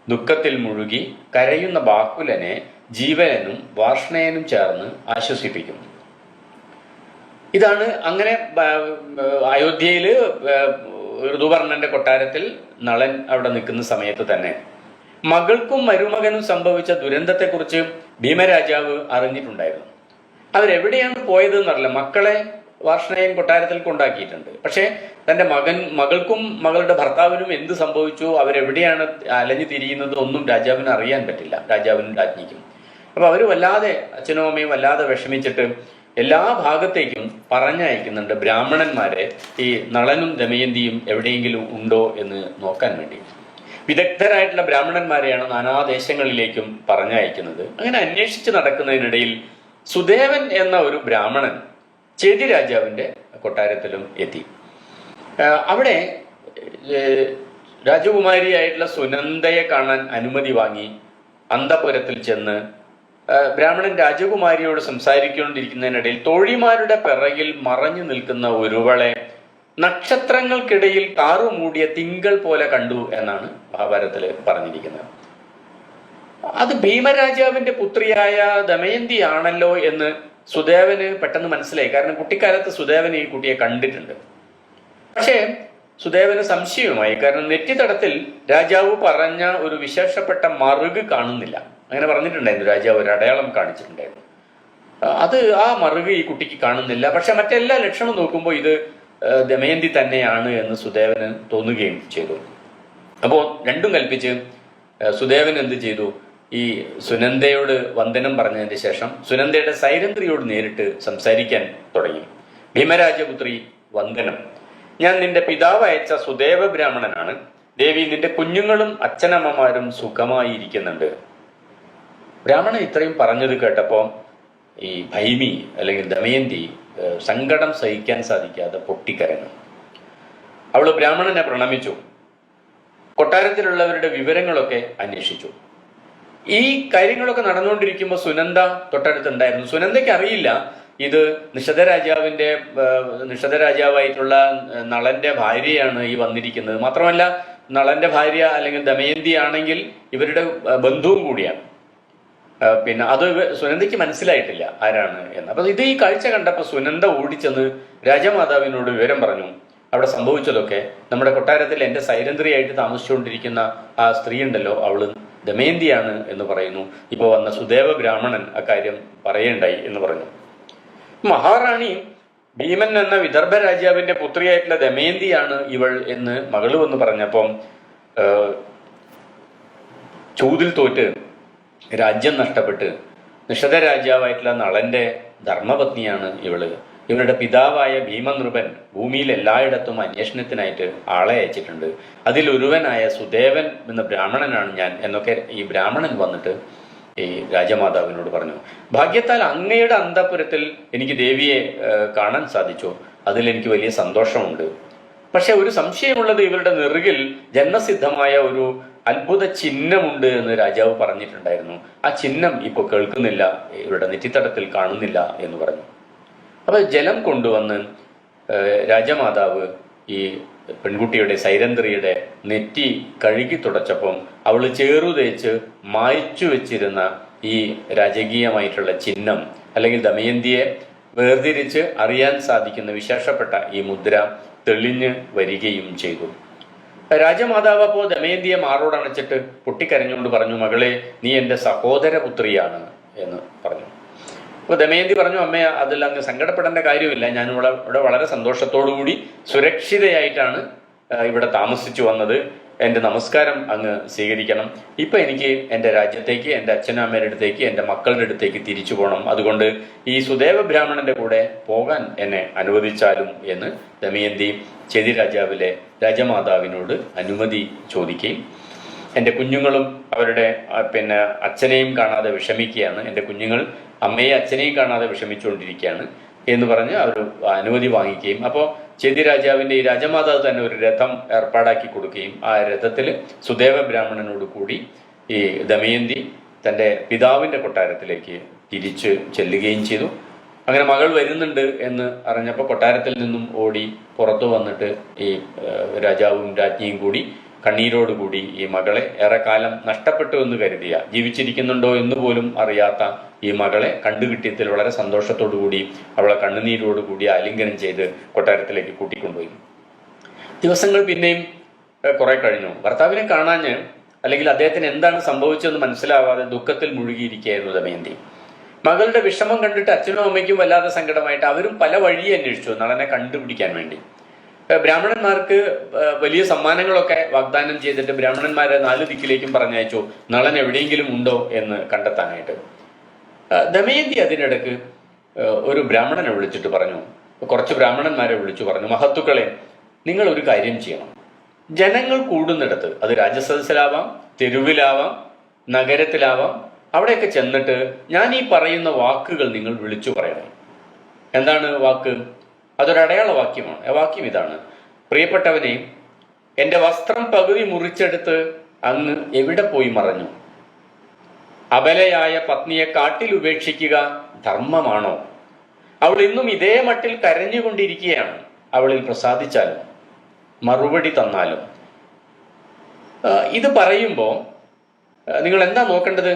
ദുഃഖത്തിൽ മുഴുകി കരയുന്ന ബാഹുലനെ ജീവനും വാർഷ്ണേയനും ചേർന്ന് ആശ്വസിപ്പിക്കും. ഇതാണ് അങ്ങനെ അയോധ്യയില് ഋതുവർണന്റെ കൊട്ടാരത്തിൽ നളൻ അവിടെ നിൽക്കുന്ന സമയത്ത് തന്നെ മകൾക്കും മരുമകനും സംഭവിച്ച ദുരന്തത്തെക്കുറിച്ച് ഭീമരാജാവ് അറിഞ്ഞിട്ടുണ്ടായിരുന്നു. അവരെവിടെയാണ് പോയത് എന്നറിയില്ല. മക്കളെ വാർഷ്ണേയൻ കൊട്ടാരത്തിൽ കൊണ്ടാക്കിയിട്ടുണ്ട്. പക്ഷെ തന്റെ മകൾക്കും മകളുടെ ഭർത്താവിനും എന്ത് സംഭവിച്ചു, അവരെവിടെയാണ് അലഞ്ഞു തിരിയുന്നത് ഒന്നും രാജാവിന് അറിയാൻ പറ്റില്ല, രാജാവിനും രാജ്ഞിക്കും. അപ്പൊ അവര് വല്ലാതെ, അച്ഛനും അമ്മയും വല്ലാതെ വിഷമിച്ചിട്ട് എല്ലാ ഭാഗത്തേക്കും പറഞ്ഞയക്കുന്നുണ്ട് ബ്രാഹ്മണന്മാരെ, ഈ നളനും ദമയന്തിയും എവിടെയെങ്കിലും ഉണ്ടോ എന്ന് നോക്കാൻ വേണ്ടി. വിദഗ്ധരായിട്ടുള്ള ബ്രാഹ്മണന്മാരെയാണ് നാനാദേശങ്ങളിലേക്കും പറഞ്ഞയക്കുന്നത്. അങ്ങനെ അന്വേഷിച്ച് നടക്കുന്നതിനിടയിൽ സുദേവൻ എന്ന ഒരു ബ്രാഹ്മണൻ ചേതി രാജാവിന്റെ കൊട്ടാരത്തിലും എത്തി. അവിടെ രാജകുമാരിയായിട്ടുള്ള സുനന്ദയെ കാണാൻ അനുമതി വാങ്ങി അന്തപുരത്തിൽ ചെന്ന് ബ്രാഹ്മണൻ രാജകുമാരിയോട് സംസാരിക്കൊണ്ടിരിക്കുന്നതിനിടയിൽ തോഴിമാരുടെ പിറകിൽ മറഞ്ഞു നിൽക്കുന്ന ഒരുവളെ നക്ഷത്രങ്ങൾക്കിടയിൽ കാറുമൂടിയ തിങ്കൾ പോലെ കണ്ടു എന്നാണ് മഹാഭാരതത്തിൽ പറഞ്ഞിരിക്കുന്നത്. അത് ഭീമരാജാവിന്റെ പുത്രിയായ ദമയന്തി ആണല്ലോ എന്ന് സുദേവന് പെട്ടെന്ന് മനസ്സിലായി. കാരണം കുട്ടിക്കാലത്ത് സുദേവൻ ഈ കുട്ടിയെ കണ്ടിട്ടുണ്ട്. പക്ഷേ സുദേവന് സംശയവുമായി. കാരണം നെറ്റിത്തടത്തിൽ രാജാവ് പറഞ്ഞ ഒരു വിശേഷപ്പെട്ട മറുക് കാണുന്നില്ല. അങ്ങനെ പറഞ്ഞിട്ടുണ്ടായിരുന്നു, രാജാവ് ഒരു അടയാളം കാണിച്ചിട്ടുണ്ടായിരുന്നു. അത് ആ മറുക് ഈ കുട്ടിക്ക് കാണുന്നില്ല. പക്ഷെ മറ്റെല്ലാ ലക്ഷണം നോക്കുമ്പോൾ ഇത് ദമയന്തി തന്നെയാണ് എന്ന് സുദേവന് തോന്നുകയും ചെയ്തു. അപ്പോൾ രണ്ടും കൽപ്പിച്ച് സുദേവൻ എന്ത് ചെയ്തു? ഈ സുനന്ദയോട് വന്ദനം പറഞ്ഞതിന് ശേഷം സുനന്ദയുടെ സൈരന്ധ്രിയോട് നേരിട്ട് സംസാരിക്കാൻ തുടങ്ങി. ഭീമരാജപുത്രി വന്ദനം. ഞാൻ നിന്റെ പിതാവ് അയച്ച സുദേവ ബ്രാഹ്മണനാണ്. ദേവി, നിന്റെ കുഞ്ഞുങ്ങളും അച്ഛനമ്മമാരും സുഖമായിരിക്കുന്നുണ്ട്. ബ്രാഹ്മണൻ ഇത്രയും പറഞ്ഞത് കേട്ടപ്പോൾ ഈ ഭൈമി അല്ലെങ്കിൽ ദമയന്തി സങ്കടം സഹിക്കാൻ സാധിക്കാതെ പൊട്ടിക്കരഞ്ഞു. അവൾ ബ്രാഹ്മണനെ പ്രണമിച്ചു. കൊട്ടാരത്തിലുള്ളവരുടെ വിവരങ്ങളൊക്കെ അന്വേഷിച്ചു. ഈ കാര്യങ്ങളൊക്കെ നടന്നുകൊണ്ടിരിക്കുമ്പോൾ സുനന്ദ തൊട്ടടുത്തുണ്ടായിരുന്നു. സുനന്ദയ്ക്ക് അറിയില്ല ഇത് നിഷധ രാജാവായിട്ടുള്ള നളന്റെ ഭാര്യയാണ് ഈ വന്നിരിക്കുന്നത്. മാത്രമല്ല നളന്റെ ഭാര്യ അല്ലെങ്കിൽ ദമയന്തി ആണെങ്കിൽ ഇവരുടെ ബന്ധുവും കൂടിയാണ്. പിന്നെ അത് സുനന്ദയ്ക്ക് മനസ്സിലായിട്ടില്ല ആരാണ് എന്ന്. അപ്പൊ ഇത് ഈ കാഴ്ച കണ്ടപ്പോൾ സുനന്ദ ഓടിച്ചെന്ന് രാജമാതാവിനോട് വിവരം പറഞ്ഞു. അവിടെ സംഭവിച്ചതൊക്കെ നമ്മുടെ കൊട്ടാരത്തിൽ എൻ്റെ സൈരന്ധ്രിയായിട്ട് താമസിച്ചുകൊണ്ടിരിക്കുന്ന ആ സ്ത്രീ ഉണ്ടല്ലോ, അവള് ദമയന്തിയാണ് എന്ന് പറയുന്നു. ഇപ്പോൾ വന്ന സുദേവ ബ്രാഹ്മണൻ അക്കാര്യം പറയേണ്ടായി എന്ന് പറഞ്ഞു. മഹാറാണി ഭീമൻ എന്ന വിദർഭ രാജാവിന്റെ പുത്രിയായിട്ടുള്ള ദമയന്തിയാണ് ഇവൾ എന്ന് മകള് വന്ന് പറഞ്ഞപ്പം ചൂതിൽ തോറ്റ് രാജ്യം നഷ്ടപ്പെട്ട് നിഷധ രാജാവായിട്ടുള്ള നളന്റെ ധർമ്മപത്നിയാണ് ഇവള്. ഇവരുടെ പിതാവായ ഭീമനൃപൻ ഭൂമിയിൽ എല്ലായിടത്തും അന്വേഷണത്തിനായിട്ട് ആളെ അയച്ചിട്ടുണ്ട്. അതിലൊരുവനായ സുദേവൻ എന്ന ബ്രാഹ്മണനാണ് ഞാൻ എന്നൊക്കെ ഈ ബ്രാഹ്മണൻ വന്നിട്ട് ഈ രാജമാതാവിനോട് പറഞ്ഞു. ഭാഗ്യത്താൽ അങ്ങയുടെ അന്തഃപുരത്തിൽ എനിക്ക് ദേവിയെ കാണാൻ സാധിച്ചു. അതിലെനിക്ക് വലിയ സന്തോഷമുണ്ട്. പക്ഷെ ഒരു സംശയമുള്ളത്, ഇവരുടെ നെറുകിൽ ജന്മസിദ്ധമായ ഒരു അത്ഭുത ചിഹ്നമുണ്ട് എന്ന് രാജാവ് പറഞ്ഞിട്ടുണ്ടായിരുന്നു. ആ ചിഹ്നം ഇപ്പോൾ കേൾക്കുന്നില്ല, ഇവരുടെ നെറ്റിത്തടത്തിൽ കാണുന്നില്ല എന്ന് പറഞ്ഞു. അപ്പൊ ജലം കൊണ്ടുവന്ന് രാജമാതാവ് ഈ പെൺകുട്ടിയുടെ സൈരന്ധ്രിയുടെ നെറ്റി കഴുകി തുടച്ചപ്പം അവള് ചേറുതേച്ച് മായ്ച്ചു വെച്ചിരുന്ന ഈ രാജകീയമായിട്ടുള്ള ചിഹ്നം അല്ലെങ്കിൽ ദമയന്തിയെ വേർതിരിച്ച് അറിയാൻ സാധിക്കുന്ന വിശേഷപ്പെട്ട ഈ മുദ്ര തെളിഞ്ഞ് വരികയും ചെയ്തു. രാജമാതാവ് അപ്പോൾ ദമയന്തിയെ മാറോടണച്ചിട്ട് പൊട്ടിക്കരഞ്ഞുകൊണ്ട് പറഞ്ഞു, മകളെ, നീ എൻ്റെ സഹോദരപുത്രിയാണ് എന്ന് പറഞ്ഞു. അപ്പോൾ ദമയന്തി പറഞ്ഞു, അമ്മ, അതിൽ അങ്ങ് സങ്കടപ്പെടേണ്ട കാര്യമില്ല. ഞാൻ ഇവിടെ വളരെ സന്തോഷത്തോടുകൂടി സുരക്ഷിതയായിട്ടാണ് ഇവിടെ താമസിച്ചു വന്നത്. എൻ്റെ നമസ്കാരം അങ്ങ് സ്വീകരിക്കണം. ഇപ്പം എനിക്ക് എൻ്റെ രാജ്യത്തേക്ക്, എൻ്റെ അച്ഛനമ്മയുടെ അടുത്തേക്ക്, എൻ്റെ മക്കളുടെ അടുത്തേക്ക് തിരിച്ചു പോകണം. അതുകൊണ്ട് ഈ സുദേവ ബ്രാഹ്മണന്റെ കൂടെ പോകാൻ എന്നെ അനുവദിച്ചാലും എന്ന് ദമയന്തി ചെതി രാജാവിലെ രാജമാതാവിനോട് അനുമതി ചോദിക്കുകയും, എൻ്റെ കുഞ്ഞുങ്ങളും അവരുടെ അച്ഛനെയും കാണാതെ വിഷമിക്കുകയാണ്, എൻ്റെ കുഞ്ഞുങ്ങൾ അമ്മയെ അച്ഛനെയും കാണാതെ വിഷമിച്ചുകൊണ്ടിരിക്കുകയാണ് എന്ന് പറഞ്ഞ് അവർ അനുമതി വാങ്ങിക്കുകയും, അപ്പോൾ ചെതി രാജാവിൻ്റെ ഈ രാജമാതാവ് തന്നെ ഒരു രഥം ഏർപ്പാടാക്കി കൊടുക്കുകയും ആ രഥത്തിൽ സുദേവ ബ്രാഹ്മണനോട് കൂടി ഈ ദമയന്തി തൻ്റെ പിതാവിൻ്റെ കൊട്ടാരത്തിലേക്ക് തിരിച്ച് ചെല്ലുകയും ചെയ്തു. അങ്ങനെ മകൾ വരുന്നുണ്ട് എന്ന് അറിഞ്ഞപ്പോൾ കൊട്ടാരത്തിൽ നിന്നും ഓടി പുറത്തു വന്നിട്ട് ഈ രാജാവും രാജ്ഞിയും കൂടി കണ്ണീരോടുകൂടി ഈ മകളെ, ഏറെക്കാലം നഷ്ടപ്പെട്ടു എന്ന് കരുതിയ, ജീവിച്ചിരിക്കുന്നുണ്ടോ എന്ന് പോലും അറിയാത്ത ഈ മകളെ കണ്ടുകിട്ടിയതിൽ വളരെ സന്തോഷത്തോടു കൂടി അവളെ കണ്ണുനീരോടുകൂടി ആലിംഗനം ചെയ്ത് കൊട്ടാരത്തിലേക്ക് കൂട്ടിക്കൊണ്ടുപോയി. ദിവസങ്ങൾ പിന്നെയും കുറെ കഴിഞ്ഞു. ഭർത്താവിനെ കാണാഞ്ഞ് അല്ലെങ്കിൽ അദ്ദേഹത്തിന് എന്താണ് സംഭവിച്ചതെന്ന് മനസ്സിലാവാതെ ദുഃഖത്തിൽ മുഴുകിയിരിക്കുകയായിരുന്നു ദമയന്തി. മകളുടെ വിഷമം കണ്ടിട്ട് അച്ഛനും അമ്മയ്ക്കും വല്ലാതെ സങ്കടമായിട്ട് അവരും പല വഴി അന്വേഷിച്ചു നളനെ കണ്ടുപിടിക്കാൻ വേണ്ടി. ബ്രാഹ്മണന്മാർക്ക് വലിയ സമ്മാനങ്ങളൊക്കെ വാഗ്ദാനം ചെയ്തിട്ട് ബ്രാഹ്മണന്മാരെ 4 ദിക്കിലേക്കും പറഞ്ഞയച്ചു നളൻ എവിടെയെങ്കിലും ഉണ്ടോ എന്ന് കണ്ടെത്താനായിട്ട്. ദമയന്തി അതിനിടക്ക് ഒരു ബ്രാഹ്മണനെ വിളിച്ചിട്ട് പറഞ്ഞു, കുറച്ച് ബ്രാഹ്മണന്മാരെ വിളിച്ചു പറഞ്ഞു, മഹത്തുക്കളെ, നിങ്ങൾ ഒരു കാര്യം ചെയ്യണം. ജനങ്ങൾ കൂടുന്നിടത്ത്, അത് രാജസദസ്സിലാവാം, തെരുവിലാവാം, നഗരത്തിലാവാം, അവിടെയൊക്കെ ചെന്നിട്ട് ഞാൻ ഈ പറയുന്ന വാക്കുകൾ നിങ്ങൾ വിളിച്ചു പറയണം. എന്താണ് വാക്ക്? അതൊരു അടയാള വാക്യമാണ്. ആ വാക്യം ഇതാണ്: പ്രിയപ്പെട്ടവനെ, എൻ്റെ വസ്ത്രം പകുതി മുറിച്ചെടുത്ത് അങ്ങ് എവിടെ പോയി മറഞ്ഞു? അബലയായ പത്നിയെ കാട്ടിൽ ഉപേക്ഷിക്കുക ധർമ്മമാണോ? അവൾ ഇന്നും ഇതേ മട്ടിൽ കരഞ്ഞുകൊണ്ടിരിക്കുകയാണ്. അവളിൽ പ്രസാദിച്ചാലും മറുപടി തന്നാലും. ഇത് പറയുമ്പോൾ നിങ്ങൾ എന്താ നോക്കേണ്ടത്?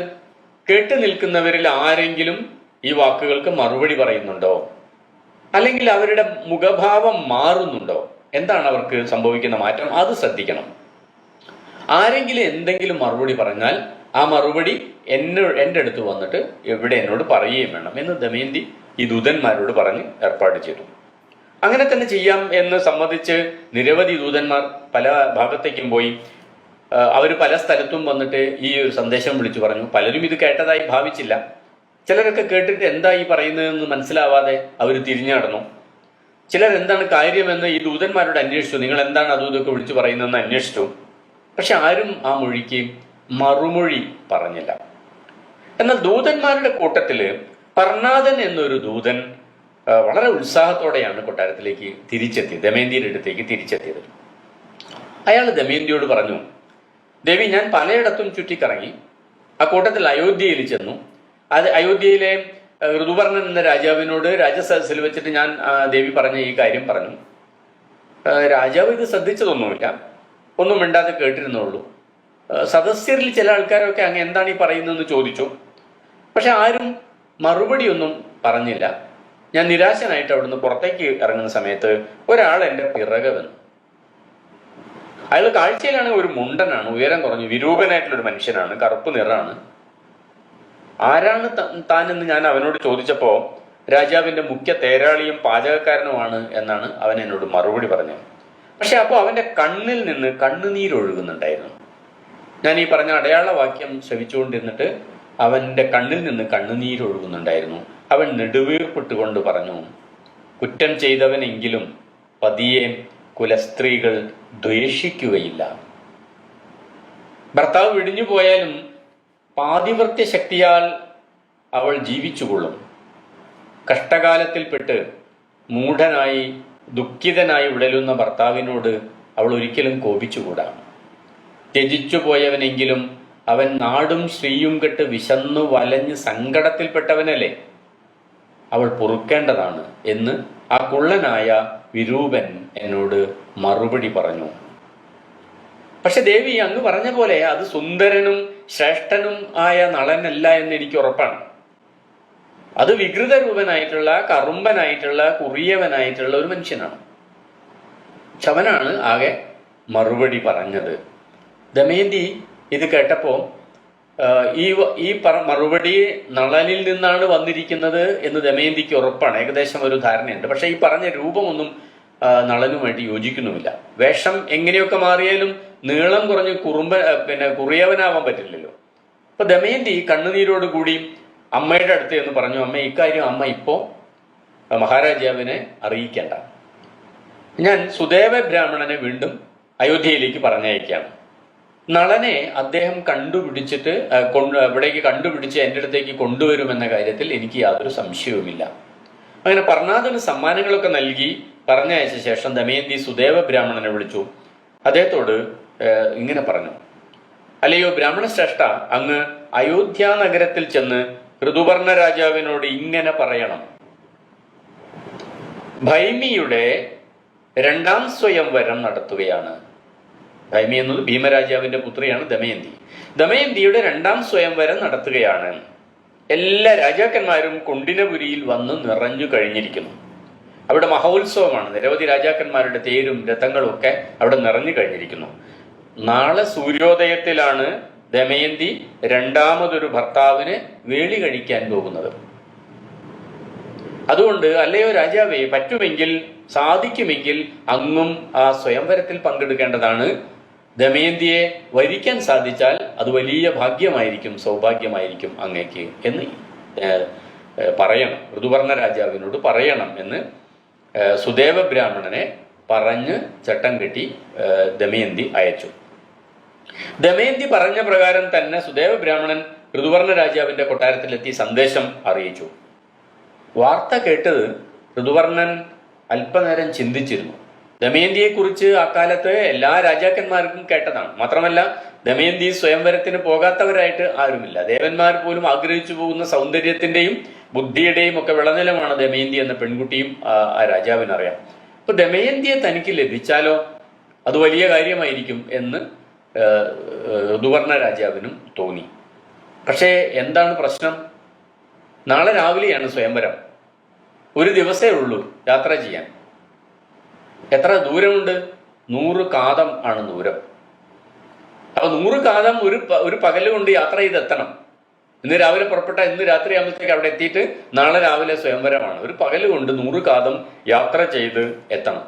കേട്ടു നിൽക്കുന്നവരിൽ ആരെങ്കിലും ഈ വാക്കുകൾക്ക് മറുപടി പറയുന്നുണ്ടോ? അല്ലെങ്കിൽ അവരുടെ മുഖഭാവം മാറുന്നുണ്ടോ? എന്താണ് അവർക്ക് സംഭവിക്കുന്ന മാറ്റം, അത് ശ്രദ്ധിക്കണം. ആരെങ്കിലും എന്തെങ്കിലും മറുപടി പറഞ്ഞാൽ ആ മറുപടി എൻ്റെ അടുത്ത് വന്നിട്ട് ഇവിടെ എന്നോട് പറയുകയും വേണം എന്ന് ദമയന്തി ഈ ദൂതന്മാരോട് പറഞ്ഞ് ഏർപ്പാട് ചെയ്തു. അങ്ങനെ തന്നെ ചെയ്യാം എന്ന് സമ്മതിച്ച് നിരവധി ദൂതന്മാർ പല ഭാഗത്തേക്കും പോയി. അവർ പല സ്ഥലത്തും വന്നിട്ട് ഈ ഒരു സന്ദേശം വിളിച്ചു പറഞ്ഞു. പലരും ഇത് കേട്ടതായി ഭാവിച്ചില്ല. ചിലരൊക്കെ കേട്ടിട്ട് എന്താ ഈ പറയുന്നതെന്ന് മനസ്സിലാവാതെ അവർ തിരിഞ്ഞു നടന്നു. ചിലർ എന്താണ് കാര്യമെന്ന് ഈ ദൂതന്മാരോട് അന്വേഷിച്ചു. നിങ്ങൾ എന്താണ് അതും ഇതൊക്കെ വിളിച്ചു പറയുന്നതെന്ന് അന്വേഷിച്ചു. പക്ഷെ ആരും ആ മൊഴിക്ക് മറുമൊഴി പറഞ്ഞില്ല. എന്നാൽ ദൂതന്മാരുടെ കൂട്ടത്തില് പർണാദൻ എന്നൊരു ദൂതൻ വളരെ ഉത്സാഹത്തോടെയാണ് കൊട്ടാരത്തിലേക്ക് തിരിച്ചെത്തിയത്, ദമയന്തിയുടെ അടുത്തേക്ക് തിരിച്ചെത്തിയത്. അയാൾ ദമയന്തിയോട് പറഞ്ഞു, ദേവി, ഞാൻ പലയിടത്തും ചുറ്റിക്കറങ്ങി. ആ കൂട്ടത്തിൽ അയോധ്യയിൽ ചെന്നു. അത് അയോധ്യയിലെ ഋതുപർണൻ എന്ന രാജാവിനോട് രാജസദസ്സിൽ വെച്ചിട്ട് ഞാൻ ദേവി പറഞ്ഞ ഈ കാര്യം പറഞ്ഞു. രാജാവ് ഇത് ശ്രദ്ധിച്ചതൊന്നുമില്ല, ഒന്നും മിണ്ടാതെ കേട്ടിരുന്നുള്ളൂ. സദസ്യരിൽ ചില ആൾക്കാരൊക്കെ അങ്ങ് എന്താണ് ഈ പറയുന്നതെന്ന് ചോദിച്ചു. പക്ഷെ ആരും മറുപടിയൊന്നും പറഞ്ഞില്ല. ഞാൻ നിരാശനായിട്ട് അവിടുന്ന് പുറത്തേക്ക് ഇറങ്ങുന്ന സമയത്ത് ഒരാൾ എൻ്റെ പിറകെ വന്നു. അയാൾ കാഴ്ചയിലാണെങ്കിൽ ഒരു മുണ്ടനാണ്, ഉയരം കുറഞ്ഞു, വിരൂപനായിട്ടുള്ളൊരു മനുഷ്യനാണ്, കറുപ്പ് നിറാണ്. ആരാണ് താനെന്ന് ഞാൻ അവനോട് ചോദിച്ചപ്പോൾ രാജാവിൻ്റെ മുഖ്യ തേരാളിയും പാചകക്കാരനുമാണ് എന്നാണ് അവൻ എന്നോട് മറുപടി പറഞ്ഞത്. പക്ഷെ അപ്പോൾ അവൻ്റെ കണ്ണിൽ നിന്ന് കണ്ണുനീരൊഴുകുന്നുണ്ടായിരുന്നു. ഞാൻ ഈ പറഞ്ഞ അടയാളവാക്യം ശ്രവിച്ചുകൊണ്ടിരുന്നിട്ട് അവൻ്റെ കണ്ണിൽ നിന്ന് കണ്ണുനീരൊഴുകുന്നുണ്ടായിരുന്നു. അവൻ നെടുവീർപ്പിട്ടുകൊണ്ട് പറഞ്ഞു, കുറ്റം ചെയ്തവനെങ്കിലും പതിയെ കുലസ്ത്രീകൾ ദ്വേഷിക്കുകയില്ല. ഭർത്താവ് വിടിഞ്ഞു പോയാലും പാതിവൃത്യ ശക്തിയാൽ അവൾ ജീവിച്ചുകൊള്ളും. കഷ്ടകാലത്തിൽപ്പെട്ട് മൂഢനായി ദുഃഖിതനായി ഉടലുന്ന ഭർത്താവിനോട് അവൾ ഒരിക്കലും കോപിച്ചുകൂടാ. ത്യജിച്ചു പോയവനെങ്കിലും അവൻ നാടും ശ്രീയും കെട്ട് വിശന്നു വലഞ്ഞ് സങ്കടത്തിൽപ്പെട്ടവനല്ലേ, അവൾ പൊറുക്കേണ്ടതാണ് എന്ന് ആ കുള്ളനായ വിരൂപൻ എന്നോട് മറുപടി പറഞ്ഞു. പക്ഷെ ദേവി, അങ്ങ് പറഞ്ഞ പോലെ അത് സുന്ദരനും ശ്രേഷ്ഠനും ആയ നളനല്ല എന്ന് എനിക്ക് ഉറപ്പാണ്. അത് വികൃത രൂപനായിട്ടുള്ള, കറുമ്പനായിട്ടുള്ള, കുറിയവനായിട്ടുള്ള ഒരു മനുഷ്യനാണ്. ശവനാണ് ആകെ മറുപടി പറഞ്ഞത്. ദമയന്തി ഇത് കേട്ടപ്പോൾ ഈ മറുപടി നളനിൽ നിന്നാണ് വന്നിരിക്കുന്നത് എന്ന് ദമയന്തിക്ക് ഉറപ്പാണ്, ഏകദേശം ഒരു ധാരണയുണ്ട്. പക്ഷെ ഈ പറഞ്ഞ രൂപമൊന്നും നളനുമായിട്ട് യോജിക്കുന്നുമില്ല. വേഷം എങ്ങനെയൊക്കെ മാറിയാലും നീളം കുറഞ്ഞ് കുറിയവനാവാൻ പറ്റില്ലല്ലോ. അപ്പൊ ദമയന്തി കണ്ണുനീരോട് കൂടി അമ്മയുടെ അടുത്ത് എന്ന് പറഞ്ഞു, അമ്മ, ഇക്കാര്യം അമ്മ ഇപ്പോ മഹാരാജാവിനെ അറിയിക്കേണ്ട. ഞാൻ സുദേവ ബ്രാഹ്മണനെ വീണ്ടും അയോധ്യയിലേക്ക് പറഞ്ഞയക്കുകയാണ്. നളനെ അദ്ദേഹം കണ്ടുപിടിച്ചിട്ട് ഇവിടേക്ക് കണ്ടുപിടിച്ച് എൻ്റെ അടുത്തേക്ക് കൊണ്ടുവരുമെന്ന കാര്യത്തിൽ എനിക്ക് യാതൊരു സംശയവുമില്ല. അങ്ങനെ പർണാദന് സമ്മാനങ്ങളൊക്കെ നൽകി പറഞ്ഞയച്ച ശേഷം ദമയന്തി സുദേവ ബ്രാഹ്മണനെ വിളിച്ചു. അദ്ദേഹത്തോട് ഇങ്ങനെ പറഞ്ഞു, അല്ലയോ ബ്രാഹ്മണ ശ്രേഷ്ഠ, അങ്ങ് അയോധ്യ നഗരത്തിൽ ചെന്ന് ഋതുപർണ രാജാവിനോട് ഇങ്ങനെ പറയണം, ഭൈമിയുടെ 2ാം സ്വയംവരം നടത്തുകയാണ്. ഭൈമി എന്നത് ഭീമരാജാവിന്റെ പുത്രിയാണ് ദമയന്തി. ദമയന്തിയുടെ 2ാം സ്വയംവരം നടത്തുകയാണ്. എല്ലാ രാജാക്കന്മാരും കുണ്ടിനപുരിയിൽ വന്ന് നിറഞ്ഞു കഴിഞ്ഞിരിക്കുന്നു. അവിടെ മഹോത്സവമാണ്. നിരവധി രാജാക്കന്മാരുടെ തേരും രഥങ്ങളും ഒക്കെ അവിടെ നിറഞ്ഞു കഴിഞ്ഞിരിക്കുന്നു. നാളെ സൂര്യോദയത്തിലാണ് ദമയന്തി 2ാമതൊരു ഭർത്താവിനെ വേളി കഴിക്കാൻ പോകുന്നത്. അതുകൊണ്ട് അല്ലയോ രാജാവേ, പറ്റുമെങ്കിൽ, സാധിക്കുമെങ്കിൽ അങ്ങും ആ സ്വയംവരത്തിൽ പങ്കെടുക്കേണ്ടതാണ്. ദമയന്തിയെ വരിക്കാൻ സാധിച്ചാൽ അത് വലിയ ഭാഗ്യമായിരിക്കും, സൗഭാഗ്യമായിരിക്കും അങ്ങേക്ക് എന്ന് പറയണം, ഋതുപർണ രാജാവിനോട് പറയണം എന്ന് സുദേവ ബ്രാഹ്മണനെ പറഞ്ഞ് ചട്ടം കെട്ടി ദമയന്തി അയച്ചു. ദമയന്തി പറഞ്ഞ പ്രകാരം തന്നെ സുദേവ ബ്രാഹ്മണൻ ഋതുപർണ രാജാവിന്റെ കൊട്ടാരത്തിലെത്തി സന്ദേശം അറിയിച്ചു. വാർത്ത കേട്ടത് ഋതുപർണൻ അല്പനേരം ചിന്തിച്ചിരുന്നു. ദമയന്തിയെക്കുറിച്ച് അക്കാലത്ത് എല്ലാ രാജാക്കന്മാർക്കും കേട്ടതാണ്. മാത്രമല്ല, ദമയന്തി സ്വയംവരത്തിന് പോകാത്തവരായിട്ട് ആരുമില്ല. ദേവന്മാർ പോലും ആഗ്രഹിച്ചു പോകുന്ന സൗന്ദര്യത്തിന്റെയും ബുദ്ധിയുടെയും ഒക്കെ വിളനിലമാണ് ദമയന്തി എന്ന പെൺകുട്ടിയും ആ രാജാവിനറിയാം. അപ്പൊ ദമയന്തിയെ തനിക്ക് ലഭിച്ചാലോ അത് വലിയ കാര്യമായിരിക്കും എന്ന് ഋതുപർണ രാജാവിനും തോന്നി. പക്ഷേ എന്താണ് പ്രശ്നം? നാളെ രാവിലെയാണ് സ്വയംവരം. ഒരു ദിവസമേ ഉള്ളൂ യാത്ര ചെയ്യാൻ. എത്ര ദൂരമുണ്ട്? 100 കാതം ആണ് ദൂരം. അപ്പൊ 100 കാതം ഒരു പകല് കൊണ്ട് യാത്ര ചെയ്തെത്തണം. ഇന്ന് രാവിലെ പുറപ്പെട്ട ഇന്ന് രാത്രി ആകുമ്പോഴത്തേക്ക് അവിടെ എത്തിയിട്ട് നാളെ രാവിലെ സ്വയംവരമാണ്. ഒരു പകല് കൊണ്ട് 100 കാതം യാത്ര ചെയ്ത് എത്തണം.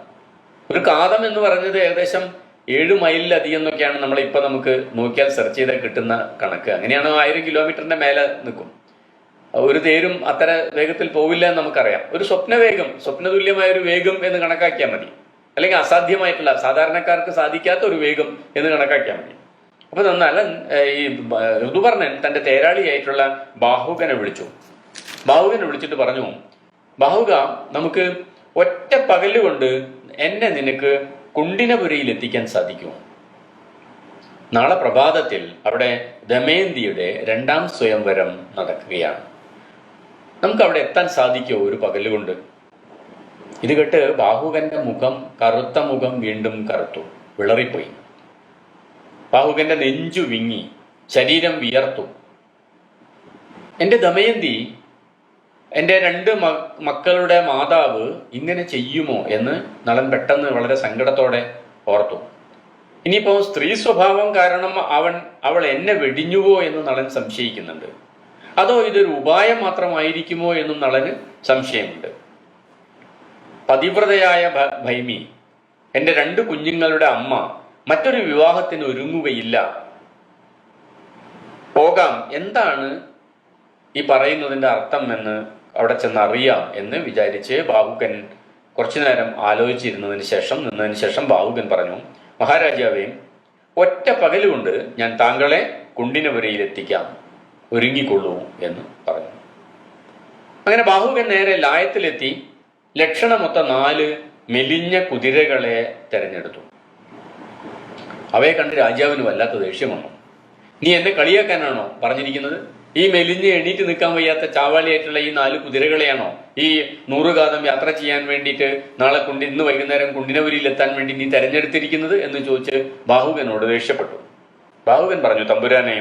ഒരു കാതം എന്ന് പറഞ്ഞത് ഏകദേശം 7 മൈലിലധികം എന്നൊക്കെയാണ് നമുക്ക് നോക്കിയാൽ സെർച്ച് ചെയ്താൽ കിട്ടുന്ന കണക്ക്. അങ്ങനെയാണ് 1000 കിലോമീറ്ററിന്റെ മേലെ നിൽക്കും. ഒരു തേരും അത്ര വേഗത്തിൽ പോവില്ല എന്ന് നമുക്കറിയാം. ഒരു സ്വപ്നതുല്യമായ ഒരു വേഗം എന്ന് കണക്കാക്കിയാൽ മതി. അല്ലെങ്കിൽ അസാധ്യമായിട്ടുള്ള, സാധാരണക്കാർക്ക് സാധിക്കാത്ത ഒരു വേഗം എന്ന് കണക്കാക്കിയാൽ മതി. അപ്പൊ എന്നാൽ ഈ ഋതുപർണൻ തന്റെ തേരാളിയായിട്ടുള്ള ബാഹുകനെ വിളിച്ചു. ബാഹുകനെ വിളിച്ചിട്ട് പറഞ്ഞു, ബാഹുക, നമുക്ക് ഒറ്റ പകലുകൊണ്ട് എന്നെ നിനക്ക് കുണ്ടിനപുരയിൽ എത്തിക്കാൻ സാധിക്കുമോ? നാളെ പ്രഭാതത്തിൽ അവിടെ ദമയന്തിയുടെ 2ാം സ്വയംവരം നടക്കുകയാണ്. നമുക്ക് അവിടെ എത്താൻ സാധിക്കുമോ ഒരു പകലുകൊണ്ട്? ഇത് കേട്ട് ബാഹുകന്റെ കറുത്ത മുഖം വീണ്ടും കറുത്തു, വിളറിപ്പോയി. ബാഹുകന്റെ നെഞ്ചു വിങ്ങി, ശരീരം വിയർത്തു. എന്റെ ദമയന്തി, എൻ്റെ 2 മക്കളുടെ മാതാവ് ഇങ്ങനെ ചെയ്യുമോ എന്ന് നളൻ പെട്ടെന്ന് വളരെ സങ്കടത്തോടെ ഓർത്തു. ഇനിയിപ്പോ സ്ത്രീ സ്വഭാവം കാരണം അവൾ എന്നെ വെടിഞ്ഞുവോ എന്ന് നളൻ സംശയിക്കുന്നുണ്ട്. അതോ ഇതൊരു ഉപായം മാത്രമായിരിക്കുമോ എന്നും നളന് സംശയമുണ്ട്. പതിവ്രതയായ ഭൈമി, എൻ്റെ 2 കുഞ്ഞുങ്ങളുടെ അമ്മ, മറ്റൊരു വിവാഹത്തിന് ഒരുങ്ങുകയില്ല. പോകാം, എന്താണ് ഈ പറയുന്നതിൻ്റെ അർത്ഥം എന്ന് അവിടെ ചെന്ന് അറിയാം എന്ന് വിചാരിച്ച് ബാഹുകൻ കുറച്ചു നേരം ആലോചിച്ചിരുന്നതിന് ശേഷം ബാഹുകൻ പറഞ്ഞു, മഹാരാജാവേ, ഒറ്റ പകലുകൊണ്ട് ഞാൻ താങ്കളെ കുണ്ടിനപുരയിൽ എത്തിക്കാം, ഒരുങ്ങിക്കൊള്ളൂ എന്ന് പറഞ്ഞു. അങ്ങനെ ബാഹുകൻ നേരെ ലായത്തിലെത്തി ലക്ഷണമൊത്ത 4 മെലിഞ്ഞ കുതിരകളെ തെരഞ്ഞെടുത്തു. അവയെ കണ്ട് രാജാവിന് വല്ലാത്ത ദേഷ്യം വന്നു. നീ എന്നെ കളിയാക്കാനാണോ പറഞ്ഞിരിക്കുന്നത്? ഈ മെലിഞ്ഞ് എണീറ്റ് നിൽക്കാൻ വയ്യാത്ത ചാവാളിയായിട്ടുള്ള ഈ 4 കുതിരകളെയാണോ ഈ 100 കാതം യാത്ര ചെയ്യാൻ വേണ്ടിയിട്ട് നാളെ ഇന്ന് വൈകുന്നേരം കുണ്ടിനപുരിയിൽ എത്താൻ വേണ്ടി നീ തെരഞ്ഞെടുത്തിരിക്കുന്നത് എന്ന് ചോദിച്ച് ബാഹുകനോട് ദേഷ്യപ്പെട്ടു. ബാഹുകൻ പറഞ്ഞു, തമ്പുരാനെ,